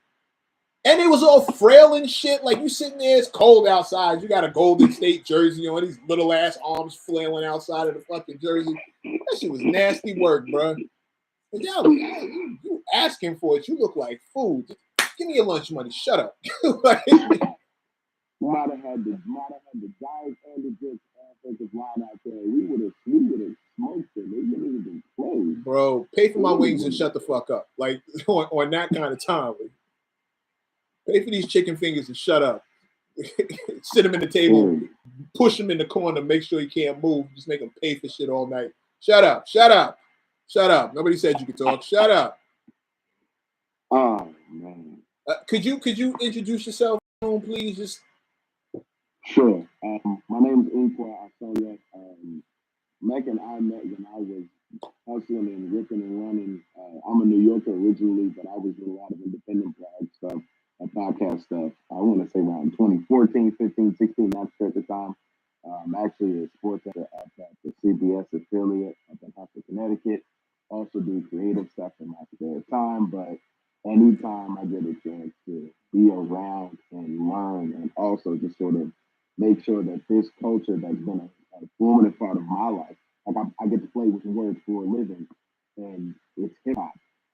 Speaker 1: And it was all frail and shit. Like, you sitting there, it's cold outside. You got a Golden State jersey on, these little ass arms flailing outside of the fucking jersey. That shit was nasty work, bro. But you asking for it. You look like food. Give me your lunch money. Shut up. Like,
Speaker 3: might have had the Giants and the Jets offensive line out there. We would have smoked it. They wouldn't even been close.
Speaker 1: Bro, pay for my wings and shut the fuck up. Like, on that kind of time. Like, pay for these chicken fingers and shut up. Sit him in the table, push him in the corner, make sure he can't move. Just make him pay for shit all night. Shut up. Shut up. Shut up. Nobody said you could talk. Shut up.
Speaker 3: Oh, man.
Speaker 1: Could you introduce yourself, please? Just
Speaker 3: Sure. My name is Inkwa Asoya. Meg and I met when I was hustling and ripping and running. I'm a New Yorker originally, but I was doing a lot of independent blog stuff and podcast stuff. I want to say around 2014, 15, 16, not sure at the time. Actually a sports editor at the CBS affiliate up in Hartford, Connecticut. Also do creative stuff in my spare time, but anytime I get a chance to be around and learn and also just sort of make sure that this culture that's been a formative part of my life, like I get to play with words for a living, and it's hip hop.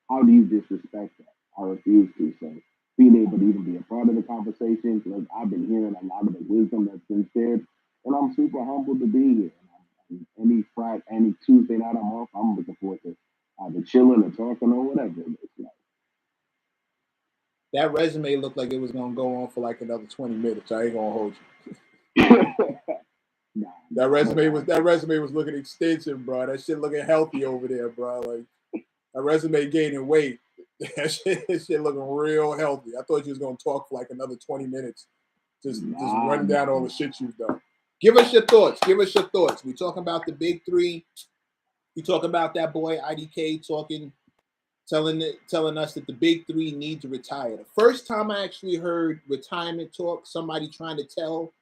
Speaker 3: How do you disrespect that? I refuse to. So being able to even be a part of the conversation, because I've been hearing a lot of the wisdom that's been shared, and I'm super humbled to be here. Any Tuesday night I'm off, I'm looking forward to either chilling or talking or whatever it is. Like,
Speaker 1: that resume looked like it was gonna go on for like another 20 minutes. I ain't gonna hold you.
Speaker 3: Nah,
Speaker 1: that resume was looking extensive, bro. That shit looking healthy over there, bro. Like, that resume gaining weight. That shit looking real healthy. I thought you was gonna talk for like another 20 minutes, just running down all the shit you've done. Give us your thoughts. We talking about the big three. We talking about that boy IDK telling us that the big three need to retire. The first time I actually heard retirement talk, somebody trying to tell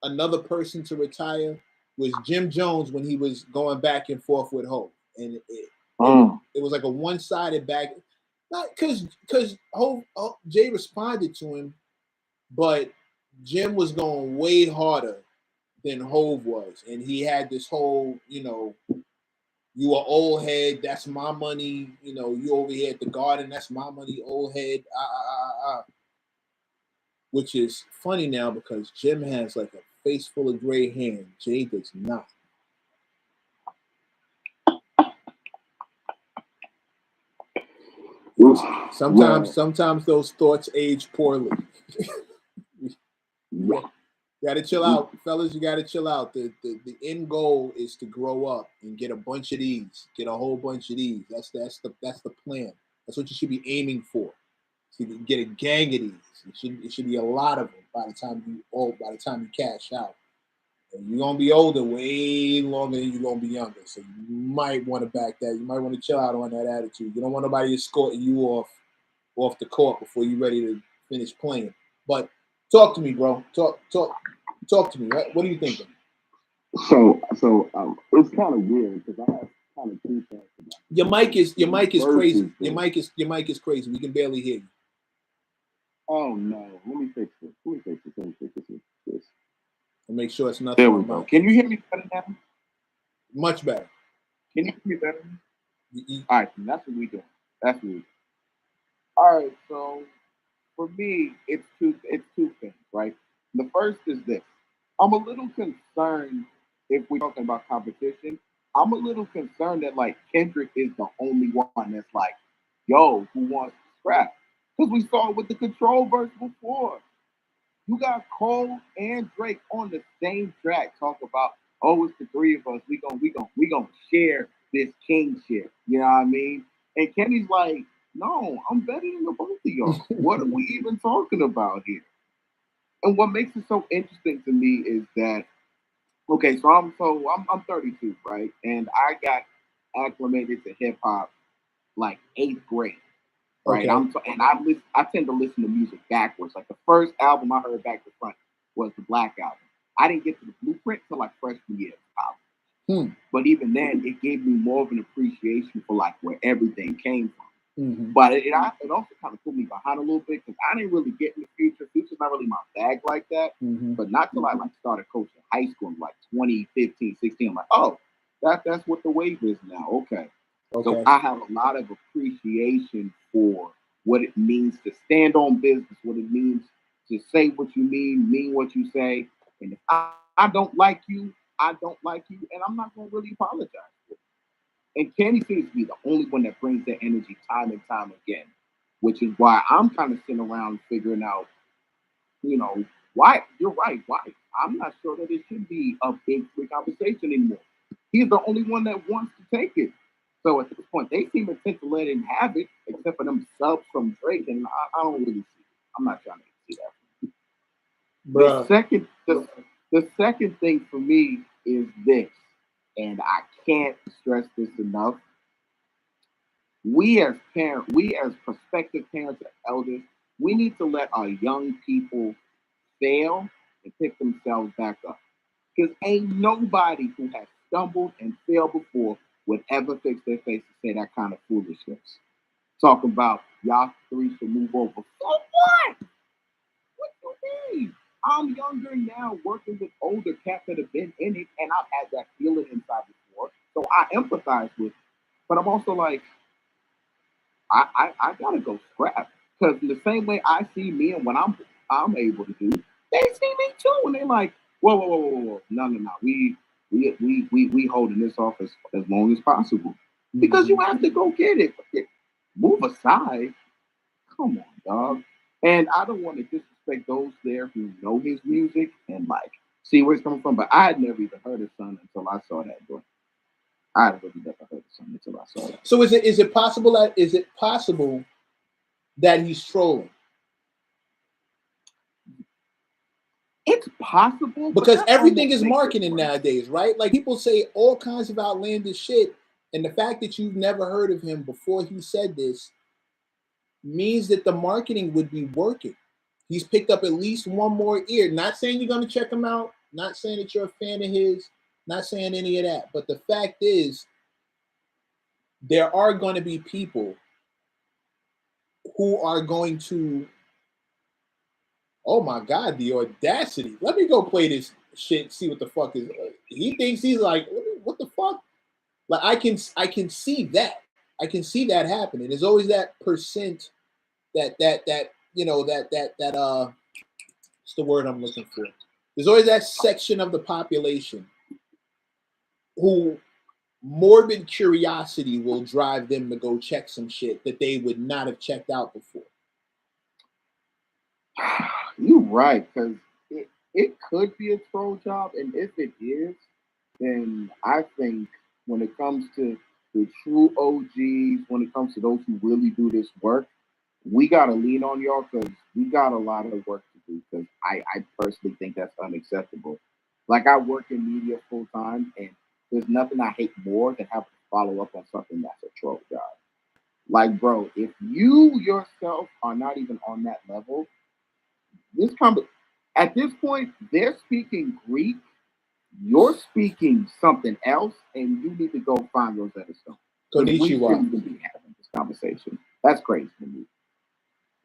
Speaker 1: another person to retire, was Jim Jones when he was going back and forth with Hope, and it was like a one-sided back. Not because Jay responded to him, but Jim was going way harder than Hove was, and he had this whole, you are old head, that's my money, you over here at the Garden, that's my money, old head, which is funny now because Jim has like a face full of gray hair. Jay does not. Sometimes those thoughts age poorly. You gotta chill out, fellas. You gotta chill out. The end goal is to grow up and get a bunch of these, get a whole bunch of these. That's the plan. That's what you should be aiming for. So you can get a gang of these. It should be a lot of them by the time you cash out. And you're gonna be older way longer than you're gonna be younger. So you might want to back that. You might want to chill out on that attitude. You don't want nobody escorting you off the court before you're ready to finish playing. But talk to me, bro. Talk to me. What are you thinking?
Speaker 6: So it's kind of weird because I have kind of two things about
Speaker 1: Your mic is
Speaker 6: First
Speaker 1: crazy.
Speaker 6: is this.
Speaker 1: Your mic is crazy. We can barely hear you.
Speaker 6: Oh no, let me fix this. Let me fix this. Let me fix this.
Speaker 1: And make sure it's nothing
Speaker 6: There
Speaker 1: on
Speaker 6: we go.
Speaker 1: mine.
Speaker 6: Can you hear me better now?
Speaker 1: Much better.
Speaker 6: Can you hear me better?
Speaker 1: You-
Speaker 6: All right, that's what we doing. That's what we doing. All right, so for me, it's two things, right? The first is this. I'm a little concerned if we're talking about competition. I'm a little concerned that like Kendrick is the only one that's like, yo, who wants to scrap? Because we saw it with the Control verse before. You got Cole and Drake on the same track talk about, oh, it's the three of us. We gonna share this kingship. You know what I mean? And Kenny's like, no, I'm better than the both of y'all. What are we even talking about here? And what makes it so interesting to me is that okay, I'm 32, right? And I got acclimated to hip hop like eighth grade, right?
Speaker 1: Okay.
Speaker 6: I tend to listen to music backwards. Like the first album I heard back to front was the Black Album. I didn't get to the Blueprint till like freshman year of college. But even then, it gave me more of an appreciation for like where everything came from. But it also kind of put me behind a little bit because I didn't really get in the future. Future's not really my bag like that. But not till I like started coaching high school in like 2015, 16. I'm like, oh, that's what the wave is now. Okay. So I have a lot of appreciation for what it means to stand on business, what it means to say what you mean what you say. And if I don't like you, I don't like you, and I'm not going to really apologize for it. And Kenny seems to be the only one that brings that energy time and time again, which is why I'm kind of sitting around figuring out, why you're right. Why I'm not sure that it should be a big free conversation anymore. He's the only one that wants to take it. So at this point, they seem intent to let him have it, except for them subs from Drake, and I don't really see it. I'm not trying to see that.
Speaker 1: Bruh.
Speaker 6: The second thing for me is this, and I can't stress this enough. We as parents, we as prospective parents and elders, we need to let our young people fail and pick themselves back up. Because ain't nobody who has stumbled and failed before would ever fix their face to say that kind of foolishness. Talk about y'all three should move over. For what? What do you mean? I'm younger now, working with older cats that have been in it, and I've had that feeling inside before. So I empathize with it. But I'm also like, I gotta go scrap. Because in the same way I see me and what I'm able to do, they see me too. And they're like, whoa. No. We holding this off as long as possible. Because you have to go get it. Move aside. Come on, dog. And I don't want to disrespect those there who know his music and like see where it's coming from. But I had never even heard his son until I saw that joint. I had really never heard his son until I saw that.
Speaker 1: So is it possible that he's trolling?
Speaker 6: It's possible
Speaker 1: because everything is marketing nowadays, right? Like people say all kinds of outlandish shit, and the fact that you've never heard of him before he said this means that the marketing would be working. He's picked up at least one more ear. Not saying you're going to check him out, not saying that you're a fan of his, not saying any of that. But the fact is, there are going to be people who are going to, oh my God, the audacity. Let me go play this shit, see what the fuck is. He thinks he's like, what the fuck? Like I can see that. I can see that happening. There's always that percent that what's the word I'm looking for? There's always that section of the population who morbid curiosity will drive them to go check some shit that they would not have checked out before.
Speaker 6: You're right, because it could be a troll job, and if it is, then I think when it comes to the true OGs, when it comes to those who really do this work, we gotta lean on y'all because we got a lot of work to do. Because I personally think that's unacceptable. Like I work in media full time, and there's nothing I hate more than having to follow up on something that's a troll job. Like, bro, if you yourself are not even on that level, at this point, they're speaking Greek, you're speaking something else, and you need to go find Rosetta Stone. We shouldn't even be having this conversation. That's crazy to me.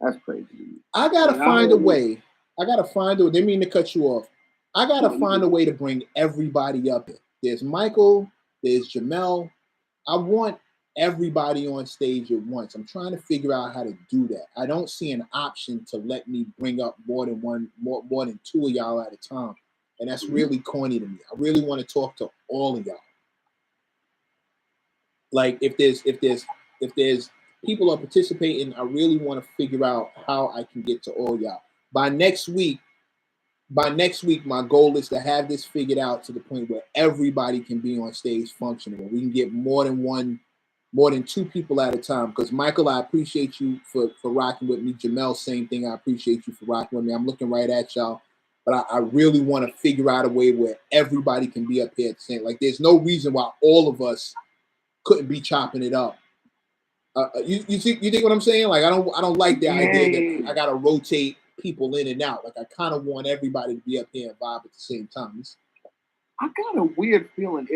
Speaker 6: That's crazy to me.
Speaker 1: I gotta find a way. They mean to cut you off. I gotta find a way to bring everybody up here. There's Michael, there's Jamel. I want everybody on stage at once. I'm trying to figure out how to do that. I don't see an option to let me bring up more than two of y'all at a time. And that's really corny to me. I really want to talk to all of y'all. Like if there's people are participating, I really want to figure out how I can get to all y'all. By next week, my goal is to have this figured out to the point where everybody can be on stage functioning. Where we can get more than two people at a time. Because Michael, I appreciate you for rocking with me. Jamel, same thing. I appreciate you for rocking with me. I'm looking right at y'all. But I really want to figure out a way where everybody can be up here at the same. Like, there's no reason why all of us couldn't be chopping it up. You think what I'm saying? Like, I don't like the idea that I gotta rotate people in and out. Like, I kind of want everybody to be up here and vibe at the same time.
Speaker 6: I got a weird feeling.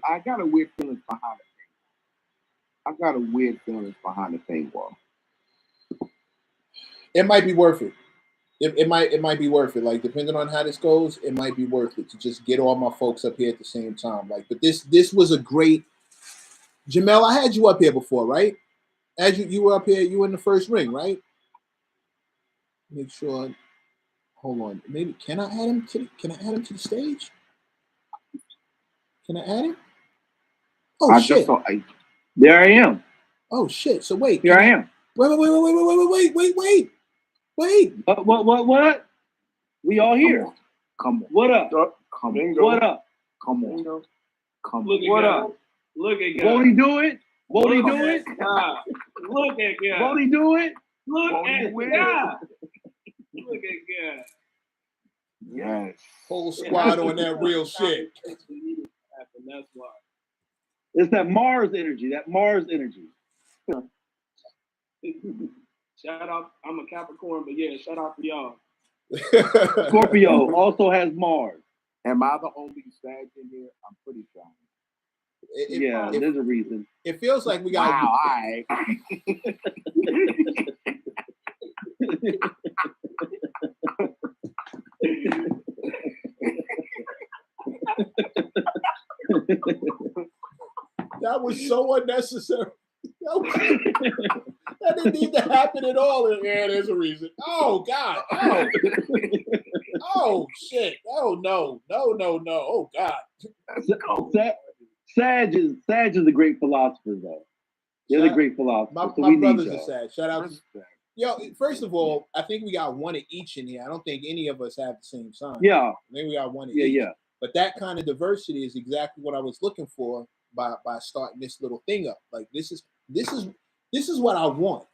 Speaker 6: I got a weird feeling behind it. I got a weird feeling behind the paywall.
Speaker 1: It might be worth it. It might be worth it. Like, depending on how this goes, it might be worth it to just get all my folks up here at the same time. Like, but this was a great. Jamel, I had you up here before, right? As you were up here, you were in the first ring, right? Make sure. Hold on. Maybe can I add him to the stage? Can I add him? Oh shit!
Speaker 3: There I am.
Speaker 1: Oh shit! So wait.
Speaker 3: Here I am.
Speaker 1: Wait.
Speaker 3: What? We all here.
Speaker 6: Come on.
Speaker 3: What up?
Speaker 6: Come on.
Speaker 3: What up?
Speaker 6: Come on. Come
Speaker 5: Look
Speaker 6: on.
Speaker 5: at
Speaker 3: What
Speaker 5: God.
Speaker 3: up?
Speaker 5: Look at God.
Speaker 3: Won't he do it? Won't he do it?
Speaker 5: God. Look at God.
Speaker 3: Won't he do it?
Speaker 5: Look
Speaker 6: Won't he
Speaker 5: at
Speaker 6: win?
Speaker 5: God. Look at God.
Speaker 6: Yes.
Speaker 1: Whole squad on that real shit.
Speaker 5: That's why.
Speaker 3: It's that Mars energy.
Speaker 5: Shout out. I'm a Capricorn, but yeah, shout out to y'all.
Speaker 3: Scorpio also has Mars.
Speaker 6: Am I the only Sag in here? I'm pretty sure.
Speaker 3: There's a reason.
Speaker 1: It feels like we got.
Speaker 6: Wow, all right.
Speaker 1: That was so unnecessary. That didn't need to happen at all. Yeah, there's a reason. Oh God. Oh shit. Oh no. Oh God.
Speaker 3: Sag is the great philosopher, though. They're the great philosophers.
Speaker 1: My brothers are sad. Shout out to yo. First of all, I think we got one of each in here. I don't think any of us have the same sign.
Speaker 3: Yeah.
Speaker 1: I think we got one of each.
Speaker 3: Yeah.
Speaker 1: But that kind of diversity is exactly what I was looking for by starting this little thing up. Like this is what I want.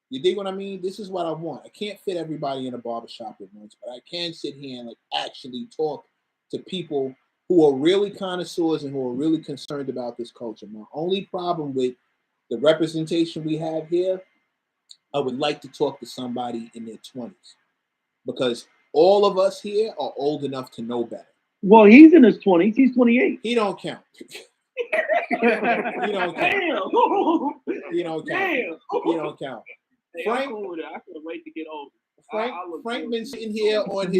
Speaker 1: You dig what I mean? This is what I want. I can't fit everybody in a barbershop at once, but I can sit here and like actually talk to people who are really connoisseurs and who are really concerned about this culture. My only problem with the representation we have here, I would like to talk to somebody in their 20s because all of us here are old enough to know better.
Speaker 3: Well, he's in his 20s. He's 28.
Speaker 1: He don't count. He don't count. He don't count.
Speaker 5: Frank, I can't wait to get older.
Speaker 1: Frank been sitting here on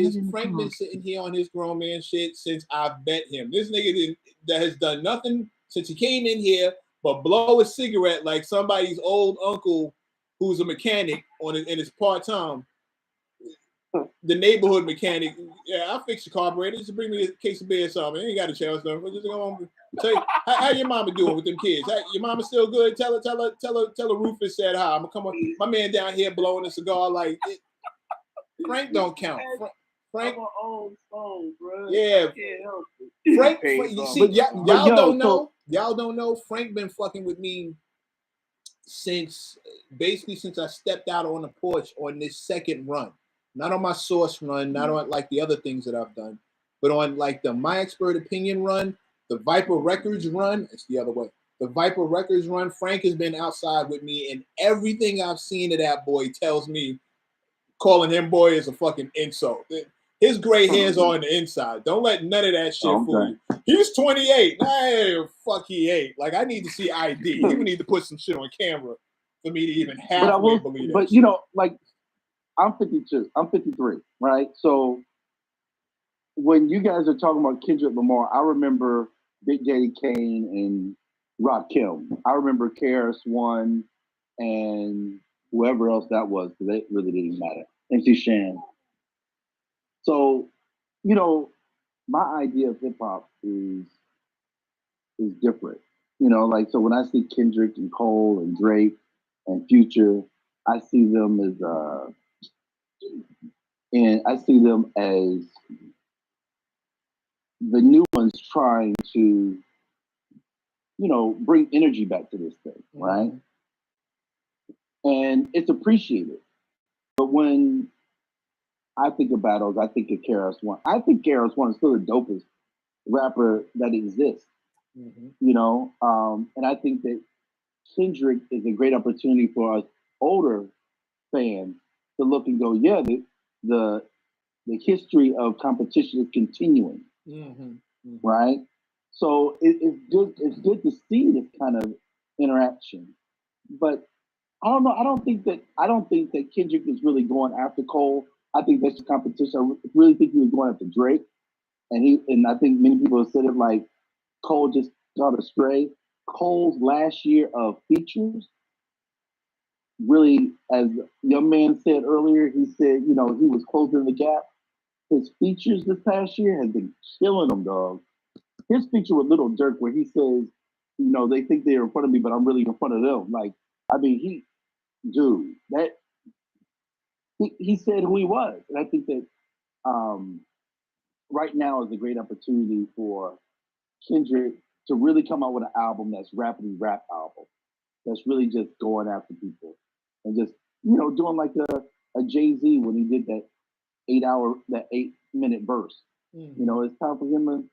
Speaker 1: his grown man shit since I've met him. This nigga that has done nothing since he came in here but blow a cigarette like somebody's old uncle who's a mechanic in his part-time. The neighborhood mechanic. Yeah, I'll fix your carburetor. Just bring me a case of beer or something. You ain't got a chance though. Just go on. Tell you, how your mama doing with them kids? Your mama still good? Tell her Rufus said hi. I'm gonna come on. My man down here blowing a cigar like it. Frank don't count. Frank,
Speaker 5: I'm an old soul, bro.
Speaker 1: Yeah, Frank. You see, y'all don't know. Y'all don't know. Frank been fucking with me since I stepped out on the porch on this second run. Not on my source run. Not on like the other things that I've done. But on like the My Expert Opinion run, the Viper Records run, it's the other way. The Viper Records run, Frank has been outside with me, and everything I've seen of that boy tells me calling him boy is a fucking insult. His gray hairs are on the inside. Don't let none of that shit fool you. He's 28. Hey, fuck he ain't. Like, I need to see ID. He would need to put some shit on camera for me to even halfway believe that.
Speaker 3: But you know, like, I'm 52. I'm 53, right? So when you guys are talking about Kendrick Lamar, I remember Big Daddy Kane and Rakim. I remember KRS-One and whoever else that was, because it really didn't matter. MC Shan. So, you know, my idea of hip hop is different. You know, like, so when I see Kendrick and Cole and Drake and Future, I see them as the new ones trying to, you know, bring energy back to this thing, right? And it's appreciated. But when I think of battles, I think of KRS-One. I think KRS-One is still the dopest rapper that exists. You know, and I think that Kendrick is a great opportunity for us older fans to look and go, yeah, the history of competition is continuing, right? So it's good. It's good to see this kind of interaction, but I don't know. I don't think that Kendrick is really going after Cole. I think that's the competition. I really think he was going after Drake, and I think many people have said it like Cole just got astray. Cole's last year of features really, as the young man said earlier, he said, you know, he was closing the gap. His features this past year has been killing him, dog. His feature with Little Dirk, where he says, you know, they think they're in front of me, but I'm really in front of them. Like, I mean, he said who he was. And I think that right now is a great opportunity for Kendrick to really come out with an album that's rapidly rap album. That's really just going after people. And just, you know, doing like a Jay-Z when he did that 8-minute verse. You know, it's time for him to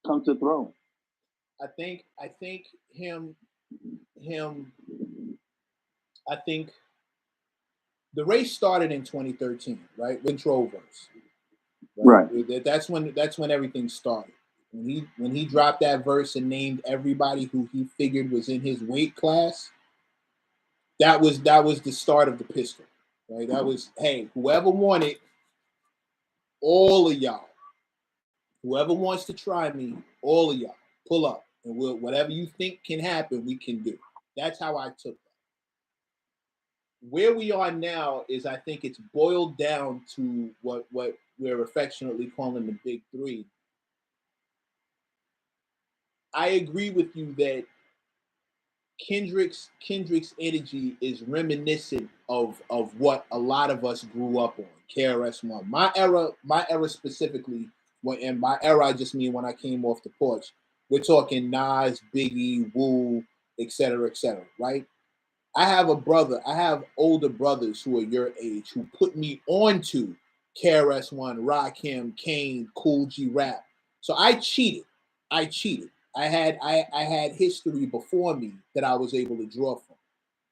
Speaker 3: come to the throne.
Speaker 1: I think the race started in 2013, right? With Troverse. Right. That's when everything started. When he dropped that verse and named everybody who he figured was in his weight class, that was the start of the pistol. Right? That was, hey, whoever wanted, all of y'all, whoever wants to try me, all of y'all, pull up. And whatever you think can happen, we can do. That's how I took that. Where we are now is, I think it's boiled down to what we're affectionately calling the big three. I agree with you that Kendrick's energy is reminiscent of what a lot of us grew up on. KRS-One. My era specifically, and by era I just mean when I came off the porch. We're talking Nas, Biggie, Wu, etc., right? I have older brothers who are your age who put me onto KRS-One, Rakim, Kane, Cool G Rap. So I cheated. I had history before me that I was able to draw from.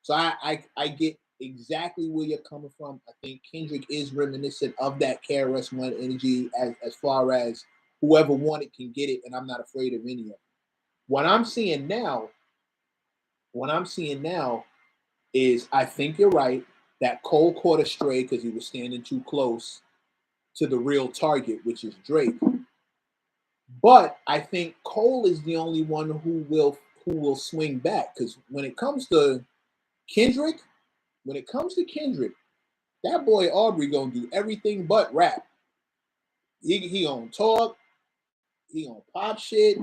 Speaker 1: So I get exactly where you're coming from. I think Kendrick is reminiscent of that KRS-One energy as far as whoever wanted can get it, and I'm not afraid of any of it. What I'm seeing now is, I think you're right, that Cole caught a stray because he was standing too close to the real target, which is Drake. But I think Cole is the only one who will swing back, because when it comes to Kendrick, that boy Aubrey gonna do everything but rap. He gonna talk, he gonna pop shit,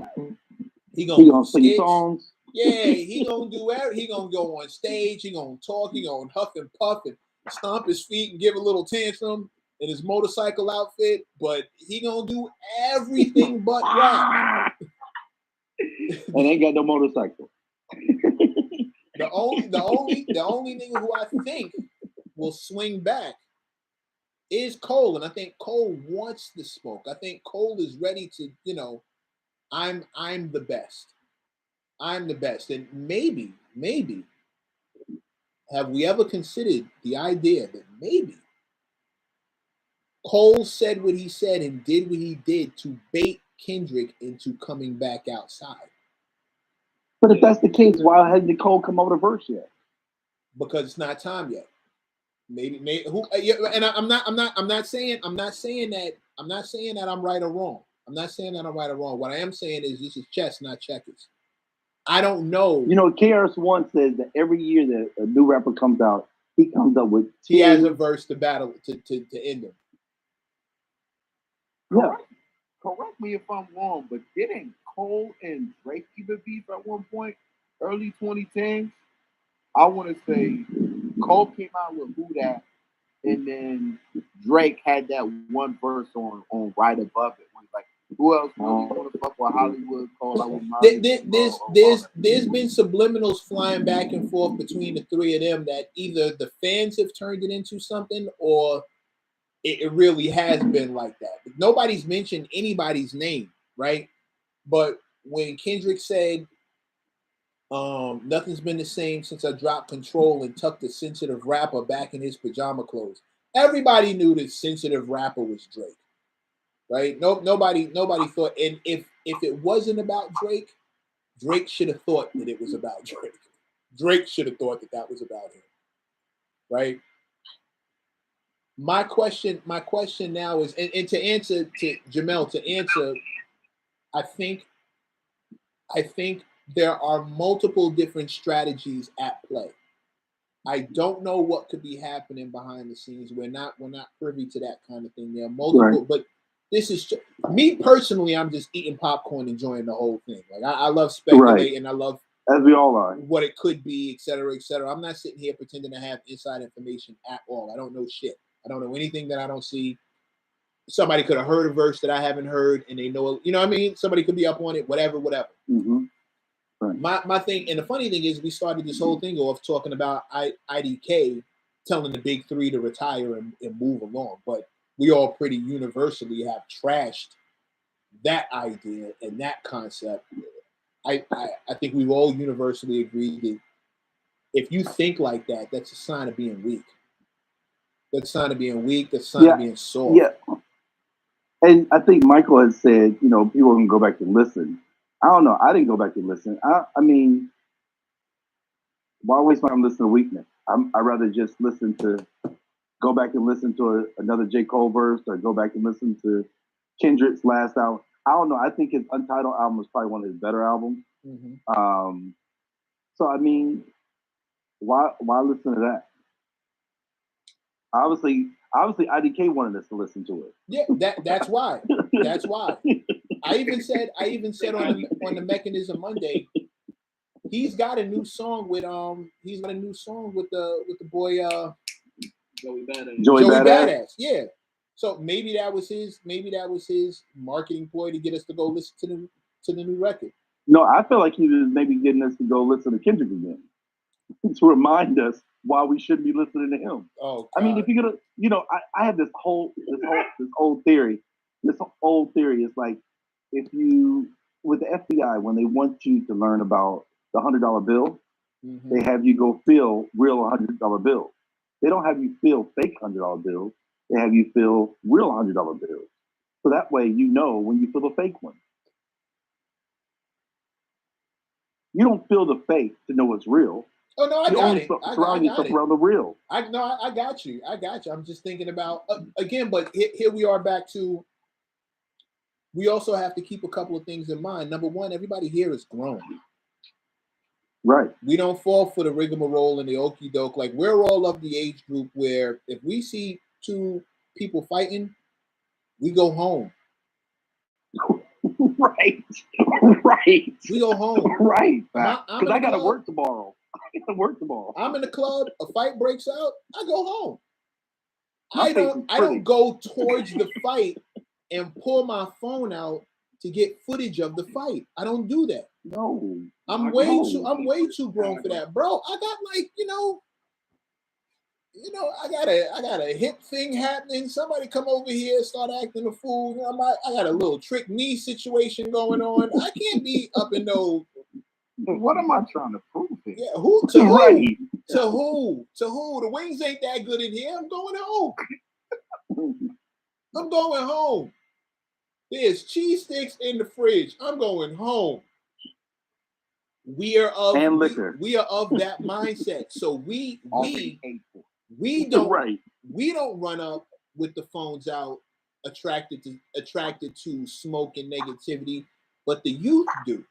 Speaker 1: he gonna
Speaker 3: sing songs.
Speaker 1: Yeah, he gonna do everything. He gonna go on stage, he gonna talk, he gonna huff and puff and stomp his feet and give a little tantrum in his motorcycle outfit, but he gonna do everything but rap.
Speaker 3: And ain't got no motorcycle.
Speaker 1: The only nigga who I think will swing back is Cole, and I think Cole wants the smoke. I think Cole is ready to, I'm the best. I'm the best. And maybe, have we ever considered the idea that maybe Cole said what he said and did what he did to bait Kendrick into coming back outside?
Speaker 3: But if that's the case, why hasn't Cole come over the verse yet?
Speaker 1: Because it's not time yet. Maybe who? Yeah, and I'm not saying that I'm right or wrong. I'm not saying that I'm right or wrong. What I am saying is this is chess, not checkers. I don't know.
Speaker 3: KRS-One says that every year that a new rapper comes out, he comes up with
Speaker 1: he has a verse to battle to end him.
Speaker 3: Yeah.
Speaker 6: Correct me if I'm wrong, but didn't Cole and Drake even beef at one point, early 2010s? I want to say Cole came out with Who Dat, and then Drake had that one verse on right above it. When like, who else really want to fuck with Hollywood? Cole, I would
Speaker 1: there's been subliminals flying back and forth between the three of them that either the fans have turned it into something or it really has been like that. Nobody's mentioned anybody's name, right? But when Kendrick said, nothing's been the same since I dropped control and tucked the sensitive rapper back in his pajama clothes, everybody knew that sensitive rapper was Drake, right? Nobody thought, and if it wasn't about Drake, Drake should have thought that it was about Drake. Drake should have thought that was about him, right? My question now is, and to answer to Jamel, I think there are multiple different strategies at play. I don't know what could be happening behind the scenes. We're not privy to that kind of thing. There are multiple, right. But this is me personally. I'm just eating popcorn, enjoying the whole thing. Like I love speculating. Right. I love,
Speaker 3: as we all are,
Speaker 1: what it could be, et cetera, et cetera. I'm not sitting here pretending to have inside information at all. I don't know shit. I don't know anything that I don't see. Somebody could have heard a verse that I haven't heard, and they know. You know what I mean? Somebody could be up on it. Whatever.
Speaker 3: Mm-hmm. Right.
Speaker 1: My thing, and the funny thing is, we started this whole thing off talking about IDK telling the big three to retire and move along, but we all pretty universally have trashed that idea and that concept. I think we've all universally agreed that if you think like that, that's a sign of being weak. That's a sign of being weak. That's a sign of being soft.
Speaker 3: Yeah. And I think Michael has said, people can go back and listen. I don't know. I didn't go back and listen. I mean, why waste my time listening to weakness? I'd rather just go back and listen to another J. Cole verse, or go back and listen to Kendrick's last album. I don't know. I think his Untitled album was probably one of his better albums. Mm-hmm. So I mean, why listen to that? Obviously, IDK wanted us to listen to it.
Speaker 1: Yeah, that's why. That's why. I even said on the Meccahnism Monday, he's got a new song with the boy
Speaker 5: Joey Badass.
Speaker 1: Joey Badass. Yeah. So maybe that was his marketing ploy to get us to go listen to the new record.
Speaker 3: No, I feel like he was maybe getting us to go listen to Kendrick again to remind us why we shouldn't be listening to him.
Speaker 1: Oh, God.
Speaker 3: I mean, if you're gonna, I have this old theory. This old theory is like, if you, with the FBI, when they want you to learn about the $100 bill, mm-hmm. they have you go feel real $100 bills. They don't have you feel fake $100 bills. They have you feel real $100 bills. So that way, when you feel a fake one. You don't feel the fake to know it's real.
Speaker 1: Oh no, I got it.
Speaker 3: Surround yourself around the real.
Speaker 1: I got you. I'm just thinking about again, but here we are back to. We also have to keep a couple of things in mind. Number one, everybody here is grown.
Speaker 3: Right.
Speaker 1: We don't fall for the rigmarole and the okie doke. Like, we're all of the age group where if we see two people fighting, we go home.
Speaker 3: Right.
Speaker 1: We go home.
Speaker 3: Right. Because I got to work tomorrow.
Speaker 1: I'm in the club. A fight breaks out. I go home. I don't go towards the fight and pull my phone out to get footage of the fight. I don't do that.
Speaker 3: No.
Speaker 1: I'm way too grown for that, bro. I got you know, I got a hip thing happening. Somebody come over here, start acting a fool. You know, I got a little trick me situation going on. I can't be up in no.
Speaker 6: What am I trying to prove here?
Speaker 1: Yeah, who to who?
Speaker 3: Right.
Speaker 1: To who? To who? The wings ain't that good in here. I'm going home. I'm going home. There's cheese sticks in the fridge. I'm going home. We are of
Speaker 3: And liquor.
Speaker 1: we are of that mindset. So
Speaker 6: Already paid for.
Speaker 1: we don't
Speaker 3: Right.
Speaker 1: we don't run up with the phones out attracted to smoke and negativity, but the youth do.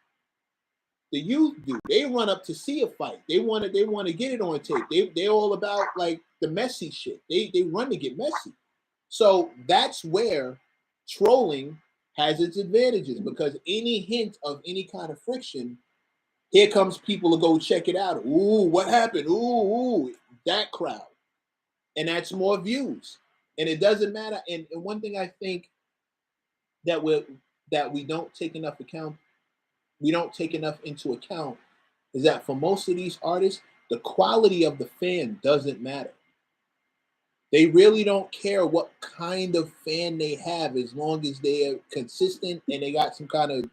Speaker 1: The youth do. They run up to see a fight. They want to get it on tape. They're all about like the messy shit. They run to get messy. So that's where trolling has its advantages because any hint of any kind of friction, here comes people to go check it out. Ooh, what happened? Ooh, that crowd. And that's more views. And it doesn't matter. And one thing I think that we don't take enough account, we don't take enough into account is that for most of these artists, the quality of the fan doesn't matter. They really don't care what kind of fan they have as long as they are consistent and they got some kind of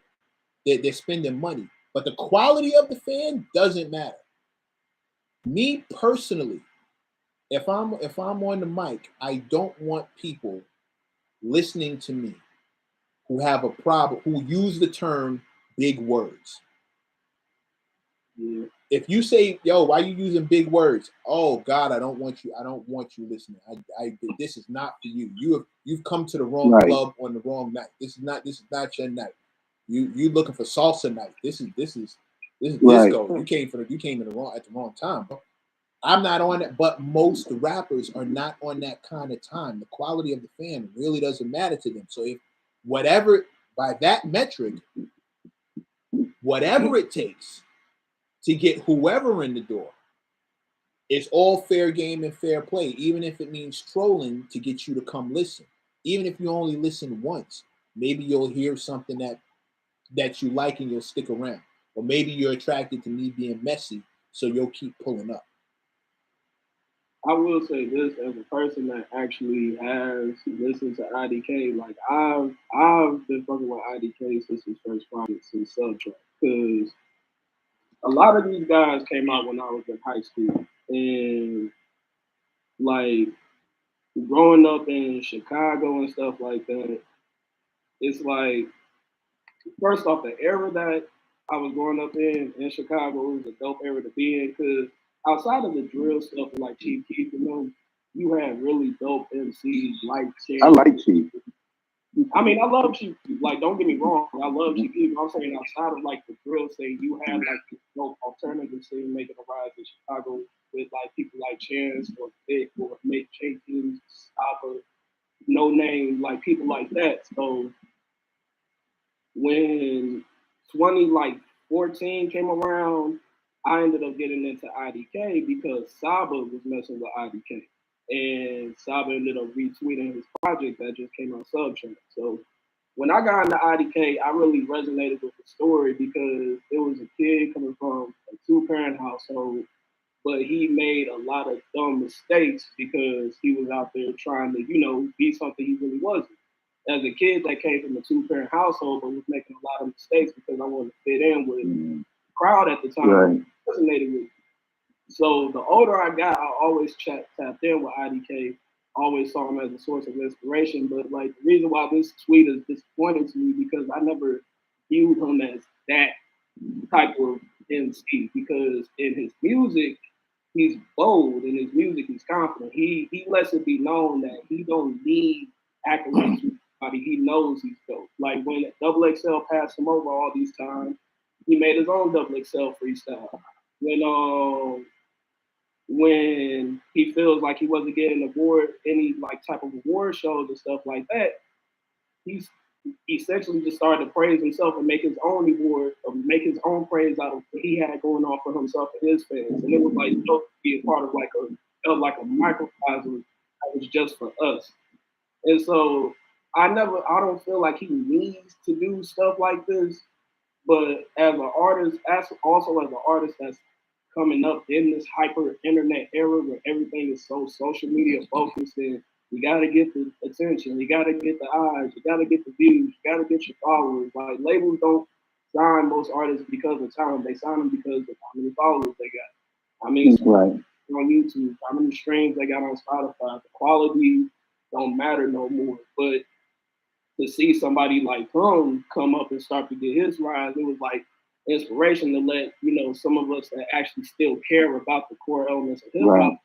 Speaker 1: they're spending money. But the quality of the fan doesn't matter. Me personally, if I'm on the mic, I don't want people listening to me who have a problem, who use the term big words.
Speaker 5: Yeah.
Speaker 1: If you say, "Yo, why are you using big words?" Oh God, I don't want you listening. This is not for you. You've come to the wrong
Speaker 3: Right.
Speaker 1: club on the wrong night. This is not your night. You looking for salsa night. This is
Speaker 3: Right.
Speaker 1: disco. You came at the wrong time, bro. I'm not on that, but most rappers are not on that kind of time. The quality of the fan really doesn't matter to them. So if whatever by that metric, whatever it takes to get whoever in the door, it's all fair game and fair play, even if it means trolling to get you to come listen. Even if you only listen once, maybe you'll hear something that you like and you'll stick around. Or maybe you're attracted to me being messy, so you'll keep pulling up.
Speaker 5: I will say this as a person that actually has listened to IDK. Like I've been fucking with IDK since his first project, since Subtract, because a lot of these guys came out when I was in high school, and like growing up in Chicago and stuff like that, it's like first off the era that I was growing up in Chicago, it was a dope era to be in because outside of the drill stuff like Chief Keef, you had really dope MCs like
Speaker 3: I
Speaker 5: Chance.
Speaker 3: like Chief.
Speaker 5: I mean, I love Chief Keef. Like, don't get me wrong, I love Chief Keef. I'm saying outside of like the drill scene, you had like this dope alternative scene making a rise in Chicago with like people like Chance or Vic or Mick Jenkins, Stopper, No Name, like people like that. So when 2014 came around, I ended up getting into IDK because Saba was messing with IDK. And Saba ended up retweeting his project that just came out Subtract. So when I got into IDK, I really resonated with the story because it was a kid coming from a two-parent household, but he made a lot of dumb mistakes because he was out there trying to, be something he really wasn't. As a kid that came from a two-parent household but was making a lot of mistakes because I wanted to fit in with the crowd at the time,
Speaker 3: Right.
Speaker 5: resonated with me. So the older I got, I always tapped in with IDK, always saw him as a source of inspiration. But like the reason why this tweet is disappointing to me because I never viewed him as that type of MC because in his music, he's bold. In his music, he's confident. He lets it be known that he don't need accolades from anybody. He knows he's dope. Like when Double XL passed him over all these times, he made his own Double XL freestyle. When he feels like he wasn't getting any like type of award shows and stuff like that, he essentially just started to praise himself and make his own award or make his own praise out of what he had going on for himself and his fans. And it was like dope to be a part of like a microcosm that was just for us. And so I don't feel like he needs to do stuff like this. But as an artist, also as an artist that's coming up in this hyper internet era where everything is so social media focused, and you gotta get the attention, you gotta get the eyes, you gotta get the views, you gotta get your followers. Like labels don't sign most artists because of talent; they sign them because of how many followers they got. I mean,
Speaker 3: Right.
Speaker 5: on YouTube, how many streams they got on Spotify. The quality don't matter no more. But to see somebody like him come up and start to get his rise, it was like inspiration to let some of us that actually still care about the core elements of hip hop.
Speaker 3: Right.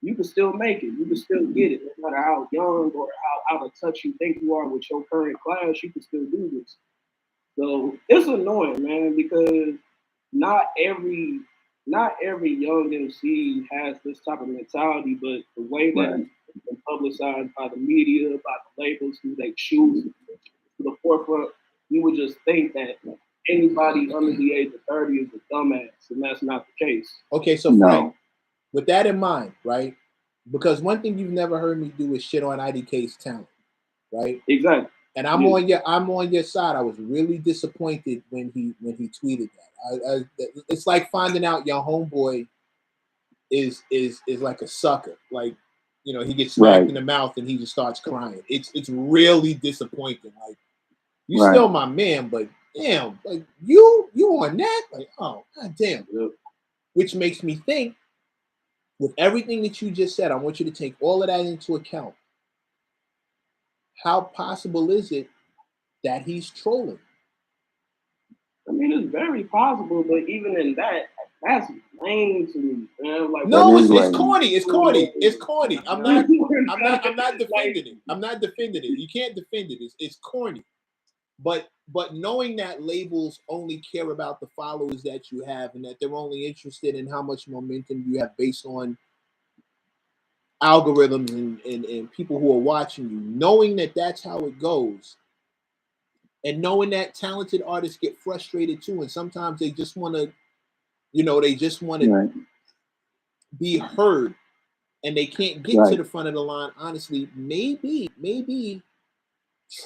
Speaker 5: You can still make it. You can still get it, no matter how young or how out of touch you think you are with your current class. You can still do this. So it's annoying, man, because not every young MC has this type of mentality, but the way that it's been publicized by the media, by the labels who they choose to the forefront, you would just think that anybody under the age of 30 is a dumbass, and that's not the case.
Speaker 1: Okay, so Frank, with that in mind, right? Because one thing you've never heard me do is shit on IDK's talent, right?
Speaker 5: Exactly.
Speaker 1: And I'm on your side. I was really disappointed when he tweeted that. It's like finding out your homeboy is like a sucker. Like, he gets smacked in the mouth and he just starts crying. It's really disappointing. Like, you still my man, but damn, like you on that? Like, oh god damn. Which makes me think, with everything that you just said, I want you to take all of that into account. How possible is it that he's trolling?
Speaker 5: I mean, it's very possible, but even in that, that's lame to me, man. Like,
Speaker 1: no, it's corny. It's corny. It's corny. I'm not defending it. I'm not defending it. You can't defend it. It's corny. But knowing that labels only care about the followers that you have, and that they're only interested in how much momentum you have based on algorithms and people who are watching you, knowing that that's how it goes, and knowing that talented artists get frustrated too, and sometimes they just want to, be heard, and they can't get to the front of the line. Honestly, maybe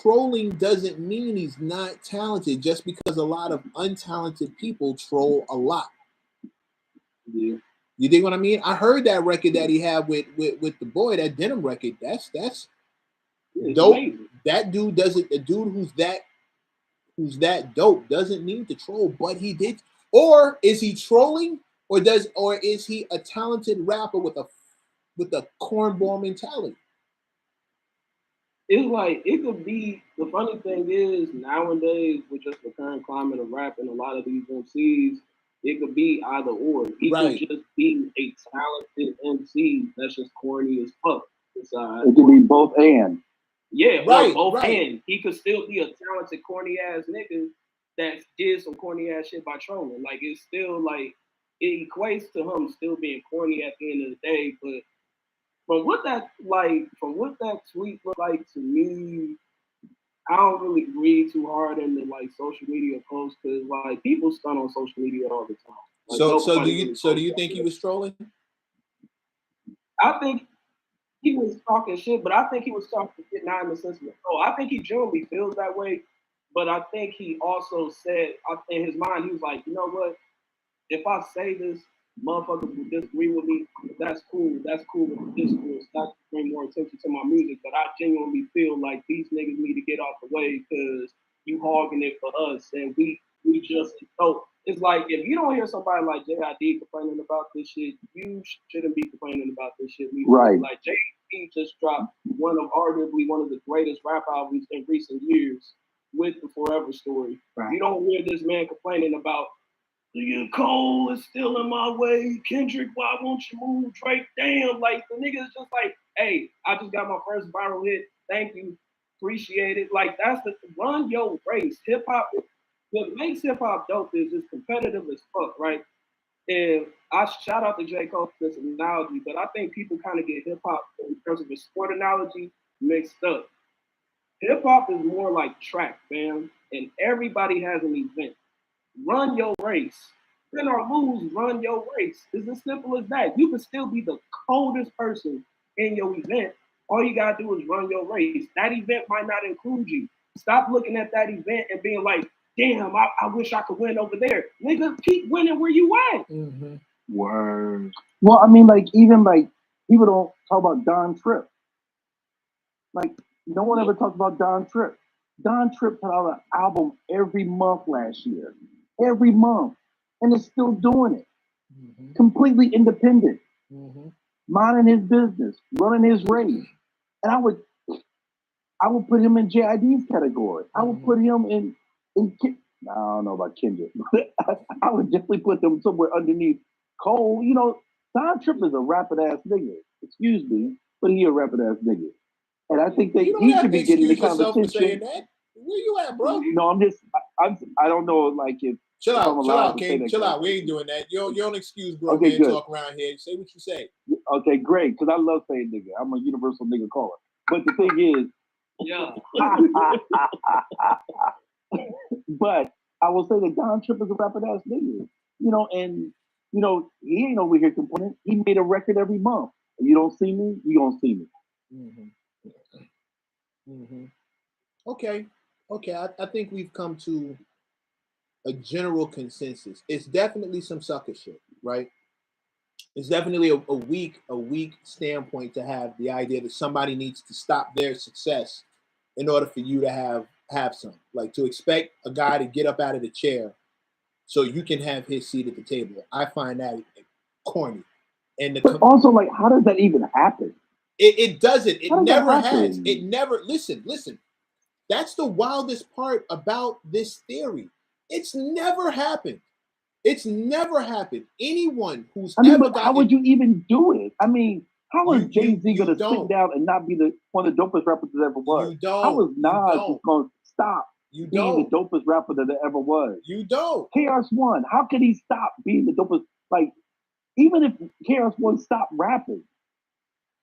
Speaker 1: trolling doesn't mean he's not talented, just because a lot of untalented people troll a lot.
Speaker 5: Yeah.
Speaker 1: You think what I mean? I heard that record that he had with the boy, that Denim record. That's dope.
Speaker 5: Amazing.
Speaker 1: That dude doesn't. The dude who's that dope doesn't need to troll, but he did. Or is he trolling, or is he a talented rapper with a cornball mentality?
Speaker 5: It's like, it could be, the funny thing is, nowadays, with just the current climate of rap and a lot of these MCs, it could be either or. He could just be a talented MC that's just corny as fuck.
Speaker 3: It could be both and.
Speaker 5: Yeah, or both and. He could still be a talented, corny ass nigga that did some corny ass shit by trolling. Like, it's still like, it equates to him still being corny at the end of the day, but from what that tweet looked like to me, I don't really read too hard into like social media posts, because like people stun on social media all the time. Like,
Speaker 1: so do you think he was trolling?
Speaker 5: I think he was talking shit, but I think he was talking shit not in the sense of, I think he generally feels that way, but I think he also said, in his mind, he was like, you know what? If I say this, motherfuckers will disagree with me. That's cool. That's cool with the discourse. Not to bring more attention to my music, but I genuinely feel like these niggas need to get off the way, because you hogging it for us, and we just, so it's like, if you don't hear somebody like JID complaining about this shit, you shouldn't be complaining about this shit.
Speaker 3: Right.
Speaker 5: Like, JID just dropped arguably one of the greatest rap albums in recent years with the Forever Story. Right. You don't hear this man complaining about, Cole is still in my way. Kendrick, why won't you move? Drake, damn. Like, the nigga is just like, hey, I just got my first viral hit. Thank you. Appreciate it. Like, that's the run your race. Hip hop, what makes hip hop dope is it's competitive as fuck, right? And I shout out to J. Cole for this analogy, but I think people kind of get hip hop in terms of a sport analogy mixed up. Hip hop is more like track, fam, and everybody has an event. Run your race. Win or lose, run your race. It's as simple as that. You can still be the coldest person in your event. All you gotta do is run your race. That event might not include you. Stop looking at that event and being like, damn, I wish I could win over there. Nigga, keep winning where you at.
Speaker 1: Mm-hmm.
Speaker 3: Word. Well, I mean, like even like people don't talk about Don Tripp. Like no one ever talks about Don Tripp. Don Tripp put out an album every month last year, every month, and is still doing it, completely independent, minding his business, running his race. And I would put him in JID's category. I would put him in I don't know about Kendrick, but I would definitely put him somewhere underneath Cole. You know, Don Tripp is a rapid ass nigga. Excuse me, but he a rapid ass nigga. And I think that he should be getting the competition.
Speaker 1: That. Where you at, bro?
Speaker 3: No, I don't know, like if
Speaker 1: chill
Speaker 3: if
Speaker 1: out,
Speaker 3: I'm
Speaker 1: chill
Speaker 3: allowed
Speaker 1: out,
Speaker 3: to say
Speaker 1: King.
Speaker 3: that
Speaker 1: Chill
Speaker 3: kind
Speaker 1: out.
Speaker 3: of
Speaker 1: We
Speaker 3: thing.
Speaker 1: ain't doing that. You don't excuse grown
Speaker 3: Okay,
Speaker 1: man
Speaker 3: good.
Speaker 1: talk around here. Say what you say.
Speaker 3: Okay, great, because I love saying nigga. I'm a universal nigga caller. But the thing is,
Speaker 5: Yeah.
Speaker 3: but I will say that Don Tripp is a rapid ass nigga. You know, and you know, he ain't over here complaining. He made a record every month. You don't see me, you don't see me.
Speaker 1: Okay. I think we've come to a general consensus. It's definitely some sucker shit, right? It's definitely a weak standpoint to have the idea that somebody needs to stop their success in order for you to have some. Like to expect a guy to get up out of the chair so you can have his seat at the table. I find that corny. And
Speaker 3: but also, like, how does that even happen?
Speaker 1: It doesn't. It never has.
Speaker 3: Happen?
Speaker 1: It never. Listen. That's the wildest part about this theory. It's never happened. It's never happened. Anyone who's ever
Speaker 3: how would you even do it? I mean, how is Jay-Z going to sit down and not be one of the dopest rappers that ever was?
Speaker 1: You don't.
Speaker 3: How is Nas just going to stop being the dopest rapper that ever was?
Speaker 1: You don't.
Speaker 3: KRS-One, how could he stop being the dopest? Like, even if KRS-One stopped rapping,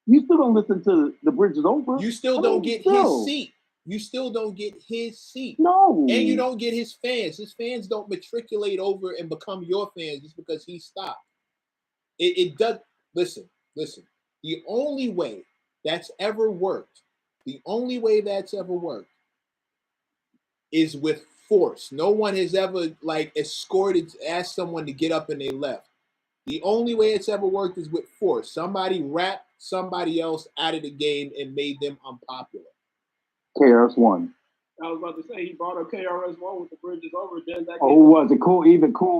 Speaker 3: you still don't listen to The Bridge Is Over.
Speaker 1: You still don't get his seat. You still don't get his seat.
Speaker 3: No.
Speaker 1: And you don't get his fans. His fans don't matriculate over and become your fans just because he stopped. It does. Listen. The only way that's ever worked, is with force. No one has ever asked someone to get up and they left. The only way it's ever worked is with force. Somebody rapped somebody else out of the game and made them unpopular.
Speaker 3: KRS-One.
Speaker 5: I was about to say he brought up KRS-One with The Bridge Is Over.
Speaker 3: Who was it? Cool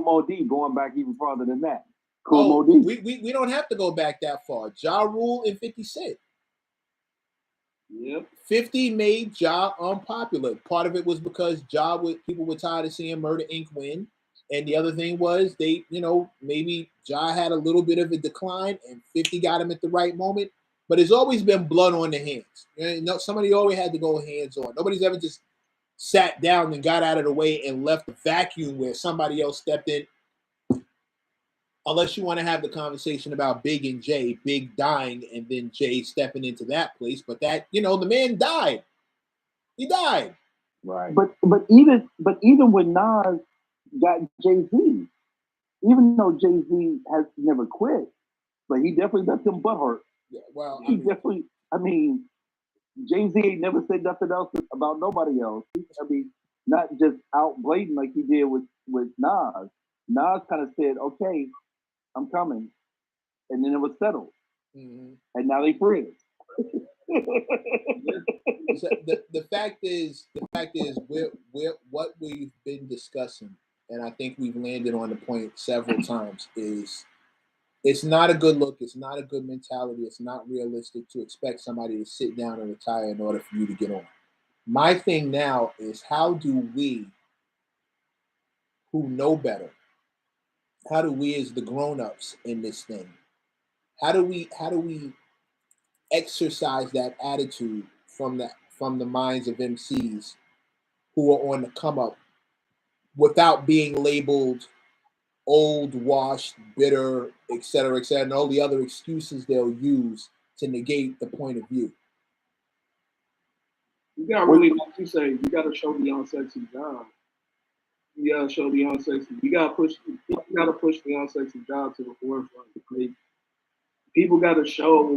Speaker 3: Modi, going back even farther than that. Modi.
Speaker 1: We don't have to go back that far. Ja Rule and 50 Cent.
Speaker 5: Yep.
Speaker 1: 50 made Ja unpopular. Part of it was because people were tired of seeing Murder Inc. win. And the other thing was maybe Ja had a little bit of a decline and 50 got him at the right moment. But there's always been blood on the hands. Somebody always had to go hands on. Nobody's ever just sat down and got out of the way and left a vacuum where somebody else stepped in. Unless you want to have the conversation about Big and Jay, Big dying and then Jay stepping into that place. But that, the man died. He died.
Speaker 3: Right. But even when Nas got Jay-Z, even though Jay-Z has never quit, but he definitely left him butthurt.
Speaker 1: Yeah, well,
Speaker 3: Jay-Z ain't never said nothing else about nobody else. Not just out blatant like he did with Nas. Nas kind of said, okay, I'm coming. And then it was settled.
Speaker 1: Mm-hmm.
Speaker 3: And now they friends.
Speaker 1: So the fact is what we've been discussing, and I think we've landed on the point several times, is it's not a good look, it's not a good mentality, it's not realistic to expect somebody to sit down and retire in order for you to get on. My thing now is, how do we, who know better, how do we as the grown-ups in this thing, how do we exercise that attitude from the minds of MCs who are on the come up without being labeled old, washed, bitter, etc., and all the other excuses they'll use to negate the point of view?
Speaker 5: You gotta really, like you say, you gotta show the unsexy job. You gotta show the unsexy. You gotta push the unsexy job to the forefront. Like, people gotta show,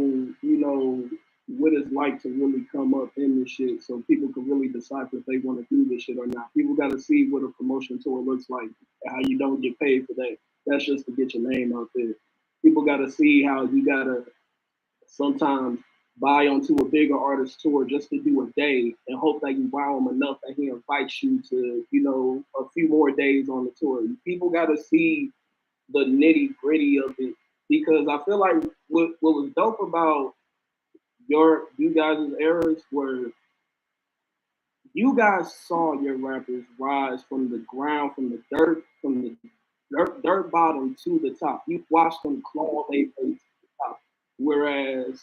Speaker 5: what it's like to really come up in this shit, so people can really decipher if they want to do this shit or not. People gotta see what a promotion tour looks like and how you don't get paid for that. That's just to get your name out there. People got to see how you got to sometimes buy onto a bigger artist tour just to do a day and hope that you wow him enough that he invites you to, a few more days on the tour. People got to see the nitty gritty of it because I feel like what was dope about you guys' eras were you guys saw your rappers rise from the ground, from the dirt bottom to the top. You watched them claw their way to the top. Whereas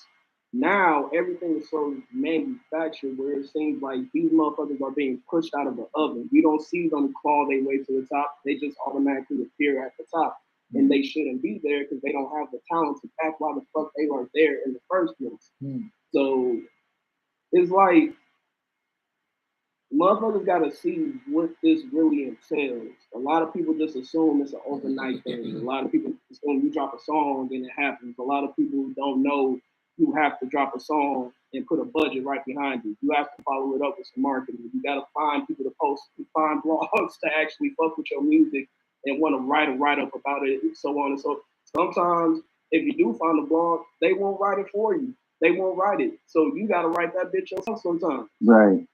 Speaker 5: now everything is so manufactured where it seems like these motherfuckers are being pushed out of the oven. You don't see them claw their way to the top. They just automatically appear at the top. And they shouldn't be there because they don't have the talent to back why the fuck they are there in the first place. So it's like motherfuckers gotta see what this really entails. A lot of people just assume it's an overnight thing. A lot of people assume you drop a song and it happens. A lot of people don't know you have to drop a song and put a budget right behind it. You have to follow it up with some marketing. You gotta find people to post, find blogs to actually fuck with your music and want to write a write-up about it and so on and so. Sometimes if you do find a blog, they won't write it for you. They won't write it. So you gotta write that bitch yourself sometimes.
Speaker 3: Right.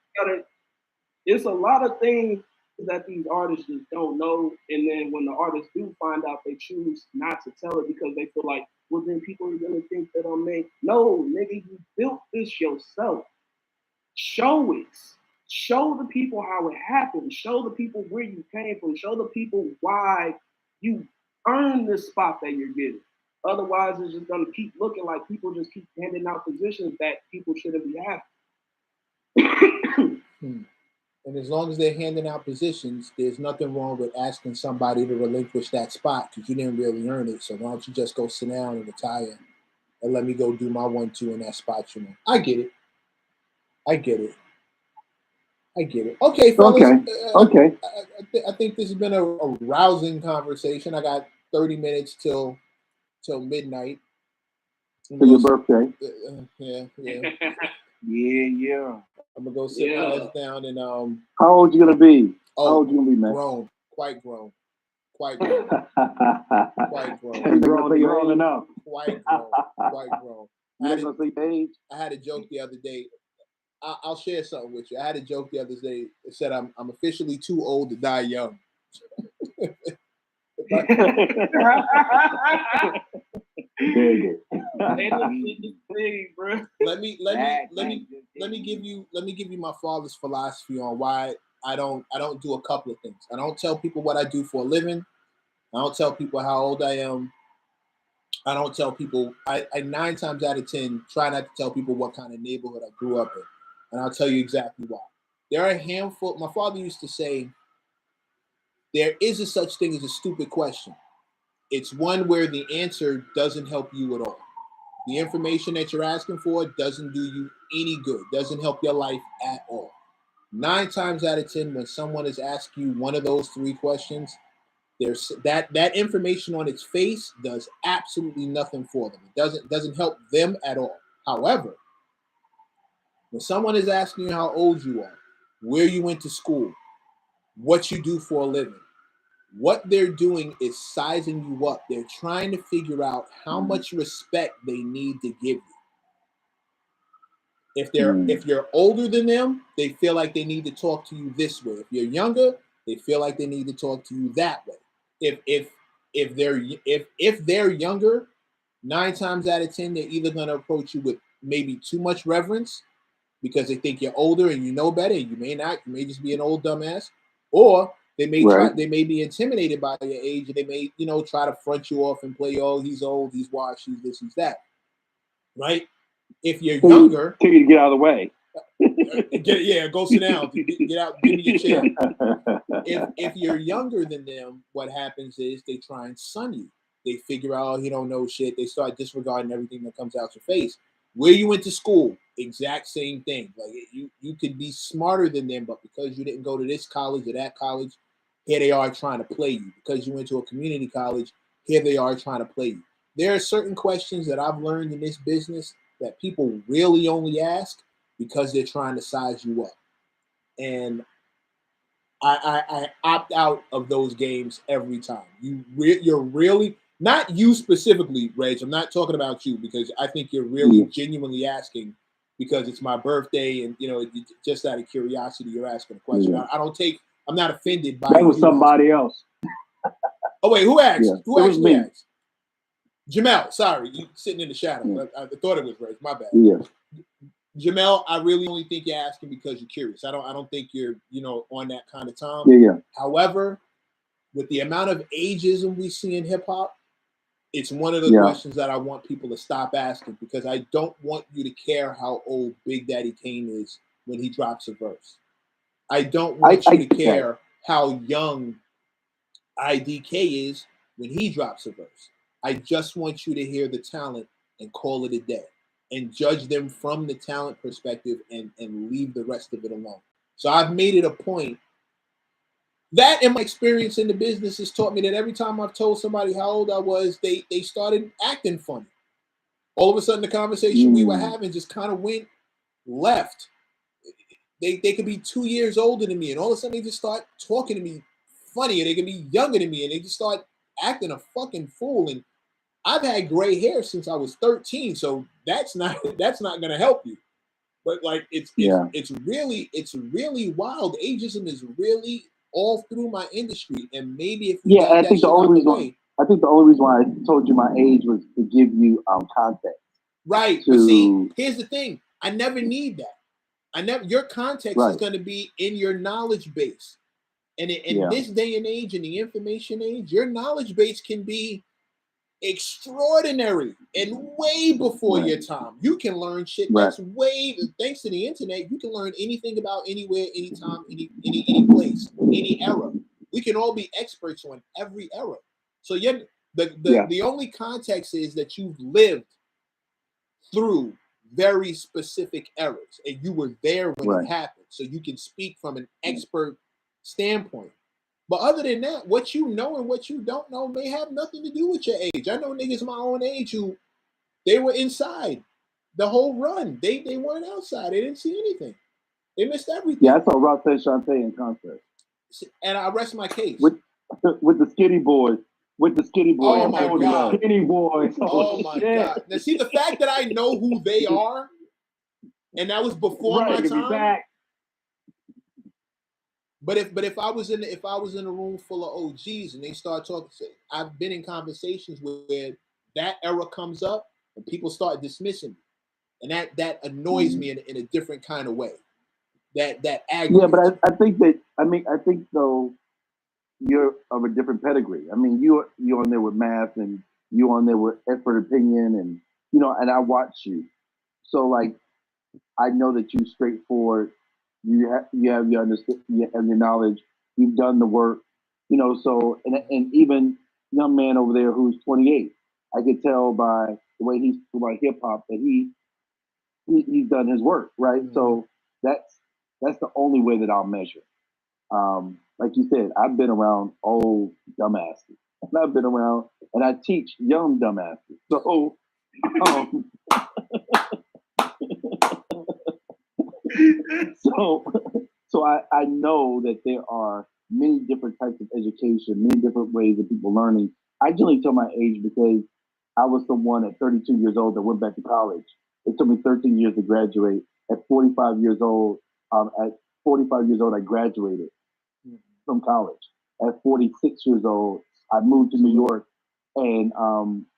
Speaker 5: It's a lot of things that these artists just don't know. And then when the artists do find out, they choose not to tell it because they feel like, well, then people are going to think that I'm made. No, nigga, you built this yourself. Show it. Show the people how it happened. Show the people where you came from. Show the people why you earned this spot that you're getting. Otherwise, it's just going to keep looking like people just keep handing out positions that people shouldn't be having.
Speaker 1: And as long as they're handing out positions, there's nothing wrong with asking somebody to relinquish that spot because you didn't really earn it. So why don't you just go sit down and retire and let me go do my 1-2 in that spot you know? I get it. Okay, fellas.
Speaker 3: Okay.
Speaker 1: I think this has been a rousing conversation. I got 30 minutes till midnight.
Speaker 3: For your birthday.
Speaker 1: Yeah.
Speaker 6: Yeah.
Speaker 1: I'm gonna go sit my ass down and
Speaker 3: How old you gonna be? How old you gonna be, man?
Speaker 1: Grown. Quite grown.
Speaker 3: You're grown enough.
Speaker 1: Quite grown. I had a joke the other day. I'll share something with you. I had a joke the other day. It said I'm officially too old to die young. Let me give you my father's philosophy on why I don't do a couple of things. I don't tell people what I do for a living. I don't tell people how old I am. I don't tell people. I 9 times out of 10 try not to tell people what kind of neighborhood I grew up in, and I'll tell you exactly why. There are a handful. My father used to say, "There is a such thing as a stupid question. It's one where the answer doesn't help you at all. The information that you're asking for doesn't do you any good. Doesn't help your life at all. 9 times out of 10, when someone is asking you one of those 3 questions." There's that information on its face does absolutely nothing for them. It doesn't help them at all. However, when someone is asking you how old you are, where you went to school, what you do for a living, what they're doing is sizing you up. They're trying to figure out how much respect they need to give you. If you're older than them, they feel like they need to talk to you this way. If you're younger, they feel like they need to talk to you that way. If they're younger, 9 times out of 10, they're either going to approach you with maybe too much reverence because they think you're older and you know better. You may not. You may just be an old dumbass, or they may be intimidated by your age and they may try to front you off and play, oh, he's old, he's washed, he's this, he's that. Right? If you're younger,
Speaker 3: tell you to get out of the way.
Speaker 1: Go sit down. Get out. Give me your chair. If you're younger than them, what happens is they try and sun you. They figure out you don't know shit. They start disregarding everything that comes out your face. Where you went to school, exact same thing. Like you could be smarter than them, but because you didn't go to this college or that college, here they are trying to play you. Because you went to a community college, here they are trying to play you. There are certain questions that I've learned in this business that people really only ask because they're trying to size you up. And I opt out of those games every time. You're really not you specifically, Reg. I'm not talking about you because I think you're really genuinely asking because it's my birthday and just out of curiosity you're asking a question.
Speaker 3: Yeah.
Speaker 1: I'm not offended by
Speaker 3: that was somebody else.
Speaker 1: Oh wait, who asked?
Speaker 3: Yeah.
Speaker 1: Who actually asked? Jamel, sorry, you sitting in the shadows.
Speaker 3: Yeah.
Speaker 1: I thought it was Reg. My bad.
Speaker 3: Yeah.
Speaker 1: Jamel, I really only think you're asking because you're curious. I don't think you're, on that kind of time.
Speaker 3: Yeah.
Speaker 1: However, with the amount of ageism we see in hip hop, it's one of the questions that I want people to stop asking because I don't want you to care how old Big Daddy Kane is when he drops a verse. I don't want you to care how young IDK is when he drops a verse. I just want you to hear the talent and call it a day and judge them from the talent perspective and leave the rest of it alone. So I've made it a point. That and my experience in the business has taught me that every time I've told somebody how old I was, they started acting funny. All of a sudden, the conversation we were having just kind of went left. They could be 2 years older than me, and all of a sudden they just start talking to me funny, or they can be younger than me, and they just start acting a fucking fool. And I've had gray hair since I was 13, so that's not going to help you. But like it's really wild. Ageism is really all through my industry, and maybe if we
Speaker 3: I think the only reason why I told you my age was to give you context.
Speaker 1: Right. But see, here's the thing. I never need that. Your context is going to be in your knowledge base. And in this day and age, in the information age, your knowledge base can be extraordinary and way before your time. You can learn shit that's thanks to the internet, you can learn anything about anywhere, anytime, any place, any era. We can all be experts on every era. So the only context is that you've lived through very specific eras and you were there when it happened. So you can speak from an expert standpoint. But other than that, what you know and what you don't know may have nothing to do with your age. I know niggas my own age who they were inside the whole run. They weren't outside. They didn't see anything. They missed everything.
Speaker 3: Yeah, I saw Ross Shantae in concert.
Speaker 1: And I rest my case.
Speaker 3: With the Skinny Boys. With the Skinny Boys.
Speaker 1: Oh my God.
Speaker 3: Skinny Boys.
Speaker 1: Oh my God. Now see the fact that I know who they are, and that was before my time. But if I was in a room full of OGs and they start talking, I've been in conversations where that era comes up and people start dismissing me, and that annoys me in a different kind of way. That aggravates.
Speaker 3: Yeah, but I think though you're of a different pedigree. I mean, you're on there with Math and you're on there with Expert Opinion, and and I watch you, so like I know that you're straightforward. You have your understand, you have your knowledge. You've done the work, So and even young man over there who's 28, I could tell by the way he's about hip hop that he's done his work, right? Mm-hmm. So that's the only way that I'll measure. Like you said, I've been around old dumbasses, and I've been around and I teach young dumbasses. So. So I know that there are many different types of education, many different ways of people learning. I generally tell my age because I was the one at 32 years old that went back to college. It took me 13 years to graduate. At 45 years old, I graduated from college. At 46 years old, I moved to New York and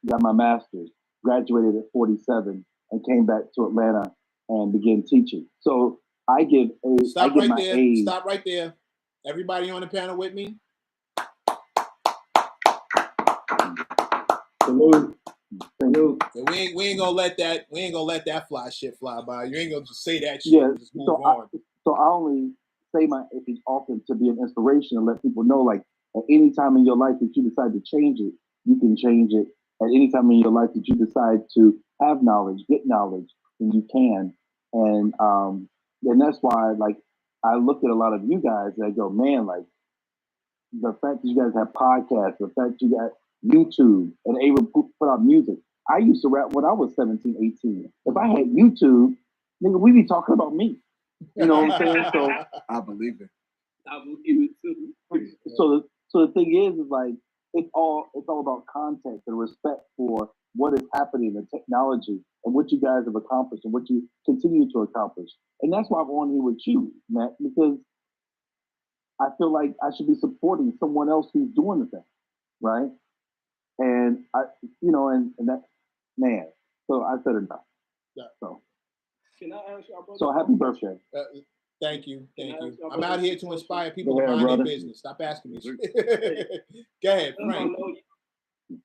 Speaker 3: got my master's. Graduated at 47 and came back to Atlanta and began teaching. So I give
Speaker 1: Stop right there. Everybody on the panel with me?
Speaker 3: Salute.
Speaker 1: We ain't gonna let that fly by. You ain't gonna just say that shit and just move on.
Speaker 3: So I only say my age often to be an inspiration and let people know, like, at any time in your life that you decide to change it, you can change it. At any time in your life that you decide to have knowledge, get knowledge, then you can. And that's why, like, I look at a lot of you guys and I go, man, like, the fact that you guys have podcasts, the fact you got YouTube and able to put out music. I used to rap when I was 17, 18. If I had YouTube, nigga, we'd be talking about me. You know what I'm saying? So
Speaker 6: I believe it.
Speaker 5: I believe it too.
Speaker 3: So the thing is like it's all about context and respect for what is happening in technology and what you guys have accomplished and what you continue to accomplish. And that's why I'm on here with you, Matt, because I feel like I should be supporting someone else who's doing the thing, right? And and that man. So I said enough.
Speaker 1: Yeah.
Speaker 3: So
Speaker 5: Can I ask y'all, brother?
Speaker 3: so happy birthday.
Speaker 1: Thank you.
Speaker 5: Can I ask y'all
Speaker 1: I'm out
Speaker 5: brother
Speaker 1: here
Speaker 5: a
Speaker 1: to
Speaker 5: question?
Speaker 1: inspire people
Speaker 3: Go
Speaker 1: to
Speaker 3: ahead,
Speaker 1: mind their
Speaker 3: brother.
Speaker 1: business. Stop asking me. Go ahead, Frank.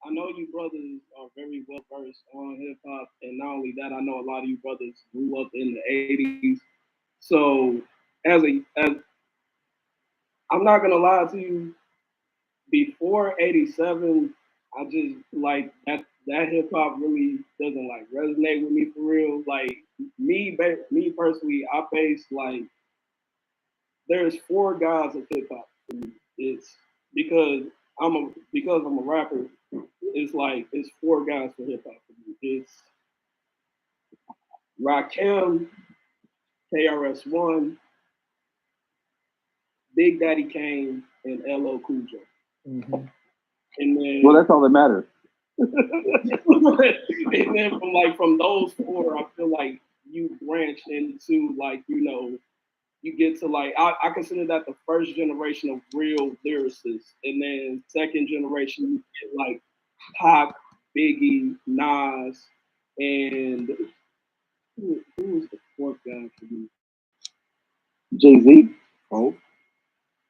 Speaker 5: I know you brothers are very well versed on hip hop, and not only that, I know a lot of you brothers grew up in the '80s. So, as I'm not gonna lie to you, before '87, I just like that hip hop really doesn't like resonate with me for real. Like me personally, I base like there's four gods of hip hop. It's because I'm a rapper. It's like it's four guys for hip hop for me. It's Rakim, KRS-One, Big Daddy Kane, and LL Cool J.
Speaker 1: Mm-hmm.
Speaker 5: And then
Speaker 3: Well, that's all that matters.
Speaker 5: and then from those four, I feel like you branch into you get to I consider that the first generation of real lyricists, and then second generation you get like Pac, Biggie, Nas, and who was the fourth guy for me?
Speaker 3: Jay-Z.
Speaker 5: Oh,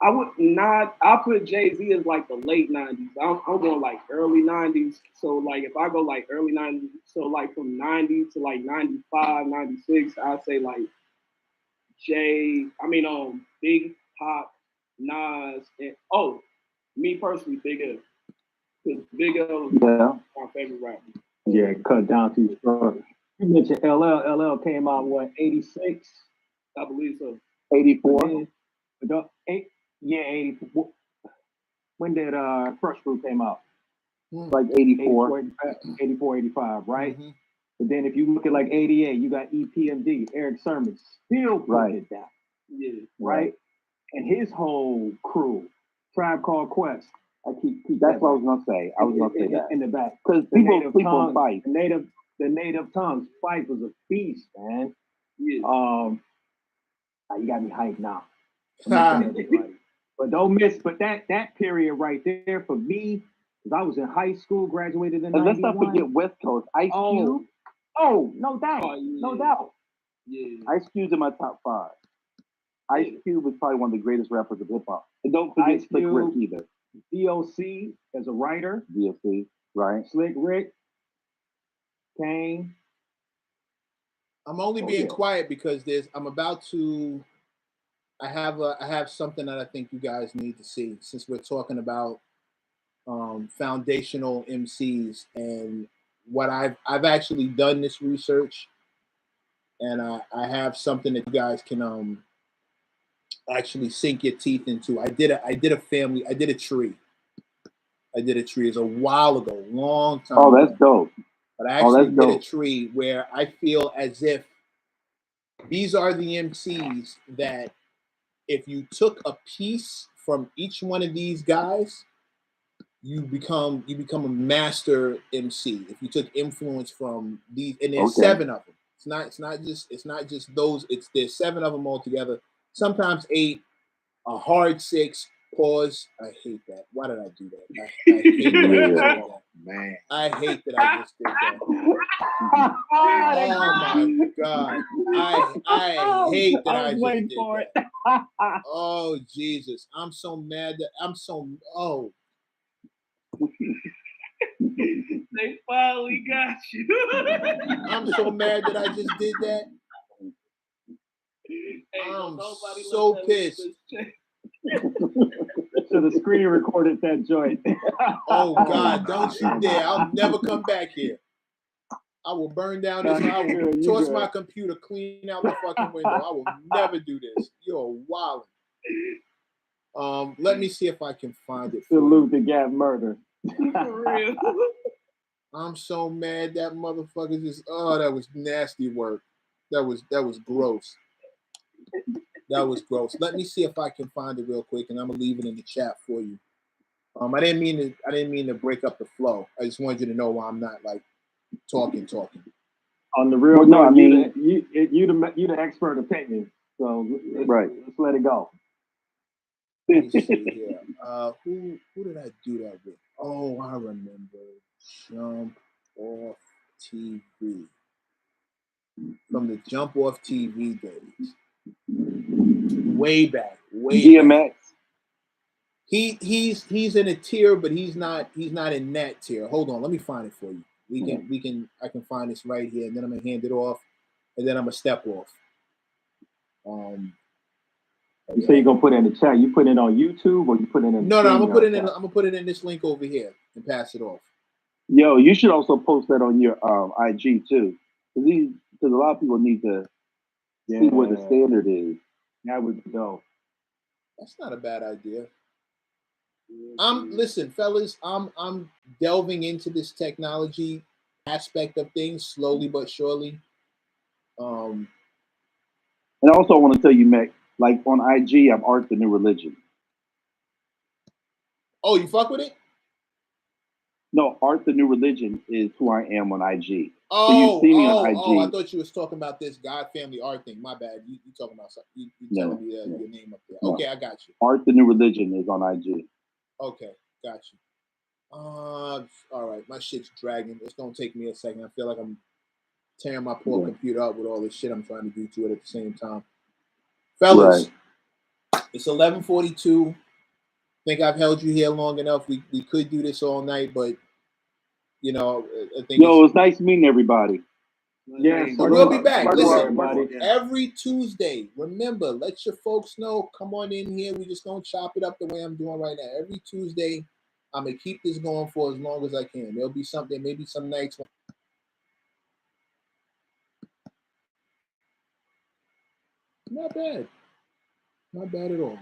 Speaker 5: I would not. I put Jay-Z as like the late '90s. I'm going like early '90s. So like if I go like early '90s, so like from '90 to like '95, '96, I'd say like Big Pop, Nas, and me personally, Big L. Because Big L is my favorite rapper.
Speaker 7: Yeah, cut down too short. You mentioned LL. LL came out what, 86?
Speaker 5: I believe so.
Speaker 3: 84.
Speaker 7: Yeah, 84. When did Crush Group came out?
Speaker 3: Like 84.
Speaker 7: 84, 85, right?
Speaker 1: Mm-hmm.
Speaker 7: But then if you look at like 88, you got EPMD, Eric Sermon, still putting it down.
Speaker 5: Yeah.
Speaker 7: Right? And his whole crew, Tribe Called Quest.
Speaker 3: That's what I was gonna say. I was gonna say that
Speaker 7: in the back
Speaker 3: because people sleep on Fife.
Speaker 7: The native tongues. Fife was a beast, man.
Speaker 5: Yeah.
Speaker 7: You got me hyped now. But don't miss. But that period right there for me, because I was in high school, graduated in 91.
Speaker 3: Let's not forget West Coast. Ice Cube.
Speaker 7: Oh, no doubt. No doubt.
Speaker 5: Yeah.
Speaker 3: Ice Cube's in my top 5. Ice Cube is probably one of the greatest rappers of hip hop. And don't forget Slick Rick either.
Speaker 7: DOC as a writer.
Speaker 3: DOC, right?
Speaker 7: Slick Rick. Kane.
Speaker 1: I'm only being quiet because I have something that I think you guys need to see, since we're talking about foundational MCs, and what I've actually done this research, and I have something that you guys can actually sink your teeth into. I did a tree. It's a while ago, long time.
Speaker 3: Oh, that's dope.
Speaker 1: But I actually did a tree where I feel as if these are the MCs that if you took a piece from each one of these guys, you become a master MC. If you took influence from these, and there's 7 of them. It's not just those. There's 7 of them all together. Sometimes 8, a hard 6. Pause. I hate that. Why did I do that? I hate that.
Speaker 6: Man.
Speaker 1: I hate that I just did that. Oh my God. I hate that I just did that. Oh Jesus. I'm so mad that
Speaker 5: They finally got you.
Speaker 1: I'm so mad that I just did that.
Speaker 5: Hey,
Speaker 1: I'm so pissed.
Speaker 7: So the screen recorded that joint.
Speaker 1: Oh God, don't you dare. I'll never come back here. I will burn down this. I will toss my computer clean out the fucking window. I will never do this. You're wilding. Let me see if I can find it.
Speaker 7: Salute the Gap murder.
Speaker 5: For real.
Speaker 1: I'm so mad that motherfucker that was nasty work. That was gross. That was gross. Let me see if I can find it real quick, and I'm gonna leave it in the chat for you. I didn't mean to break up the flow. I just wanted you to know why I'm not like talking.
Speaker 7: On the real,
Speaker 3: Well, no,
Speaker 7: note,
Speaker 3: I mean-
Speaker 7: you the expert opinion. So
Speaker 3: Right.
Speaker 7: let's let it go.
Speaker 1: Let me see here. Who did I do that with? Oh, I remember. Jump Off TV. From the Jump Off TV days. Way back.
Speaker 3: DMX.
Speaker 1: He's in a tier, but he's not in that tier. Hold on, let me find it for you. I can find this right here, and then I'm gonna hand it off, and then I'm gonna step off.
Speaker 7: You say you're gonna put it in the chat. You put it on YouTube or you put it in?
Speaker 1: No, I'm gonna put it in. I'm gonna put it in this link over here and pass it off.
Speaker 3: Yo, you should also post that on your IG too, because a lot of people need to see what the standard is.
Speaker 7: That would go.
Speaker 1: That's not a bad idea. Listen, fellas. I'm delving into this technology aspect of things slowly but surely.
Speaker 3: And also, I want to tell you, Mac, like on IG, I'm Art the New Religion.
Speaker 1: Oh, you fuck with it?
Speaker 3: No, Art the New Religion is who I am on IG.
Speaker 1: Oh,
Speaker 3: so you see me on IG.
Speaker 1: I thought you was talking about this God Family Art thing. My bad. You talking about something? You telling me your name up there?
Speaker 3: No.
Speaker 1: Okay, I got you.
Speaker 3: Art the New Religion is on IG.
Speaker 1: Okay, got you. All right, my shit's dragging. It's gonna take me a second. I feel like I'm tearing my poor computer up with all this shit I'm trying to do to it at the same time. Fellas, It's 11:42. Think I've held you here long enough. We could do this all night, but you know, I think
Speaker 3: it's nice meeting everybody.
Speaker 7: Yeah,
Speaker 1: we'll be back. Listen,
Speaker 7: everybody.
Speaker 1: every Tuesday, remember, let your folks know. Come on in here. We just gonna chop it up the way I'm doing right now. Every Tuesday, I'm gonna keep this going for as long as I can. There'll be something, maybe some nights. Not bad. Not bad at all.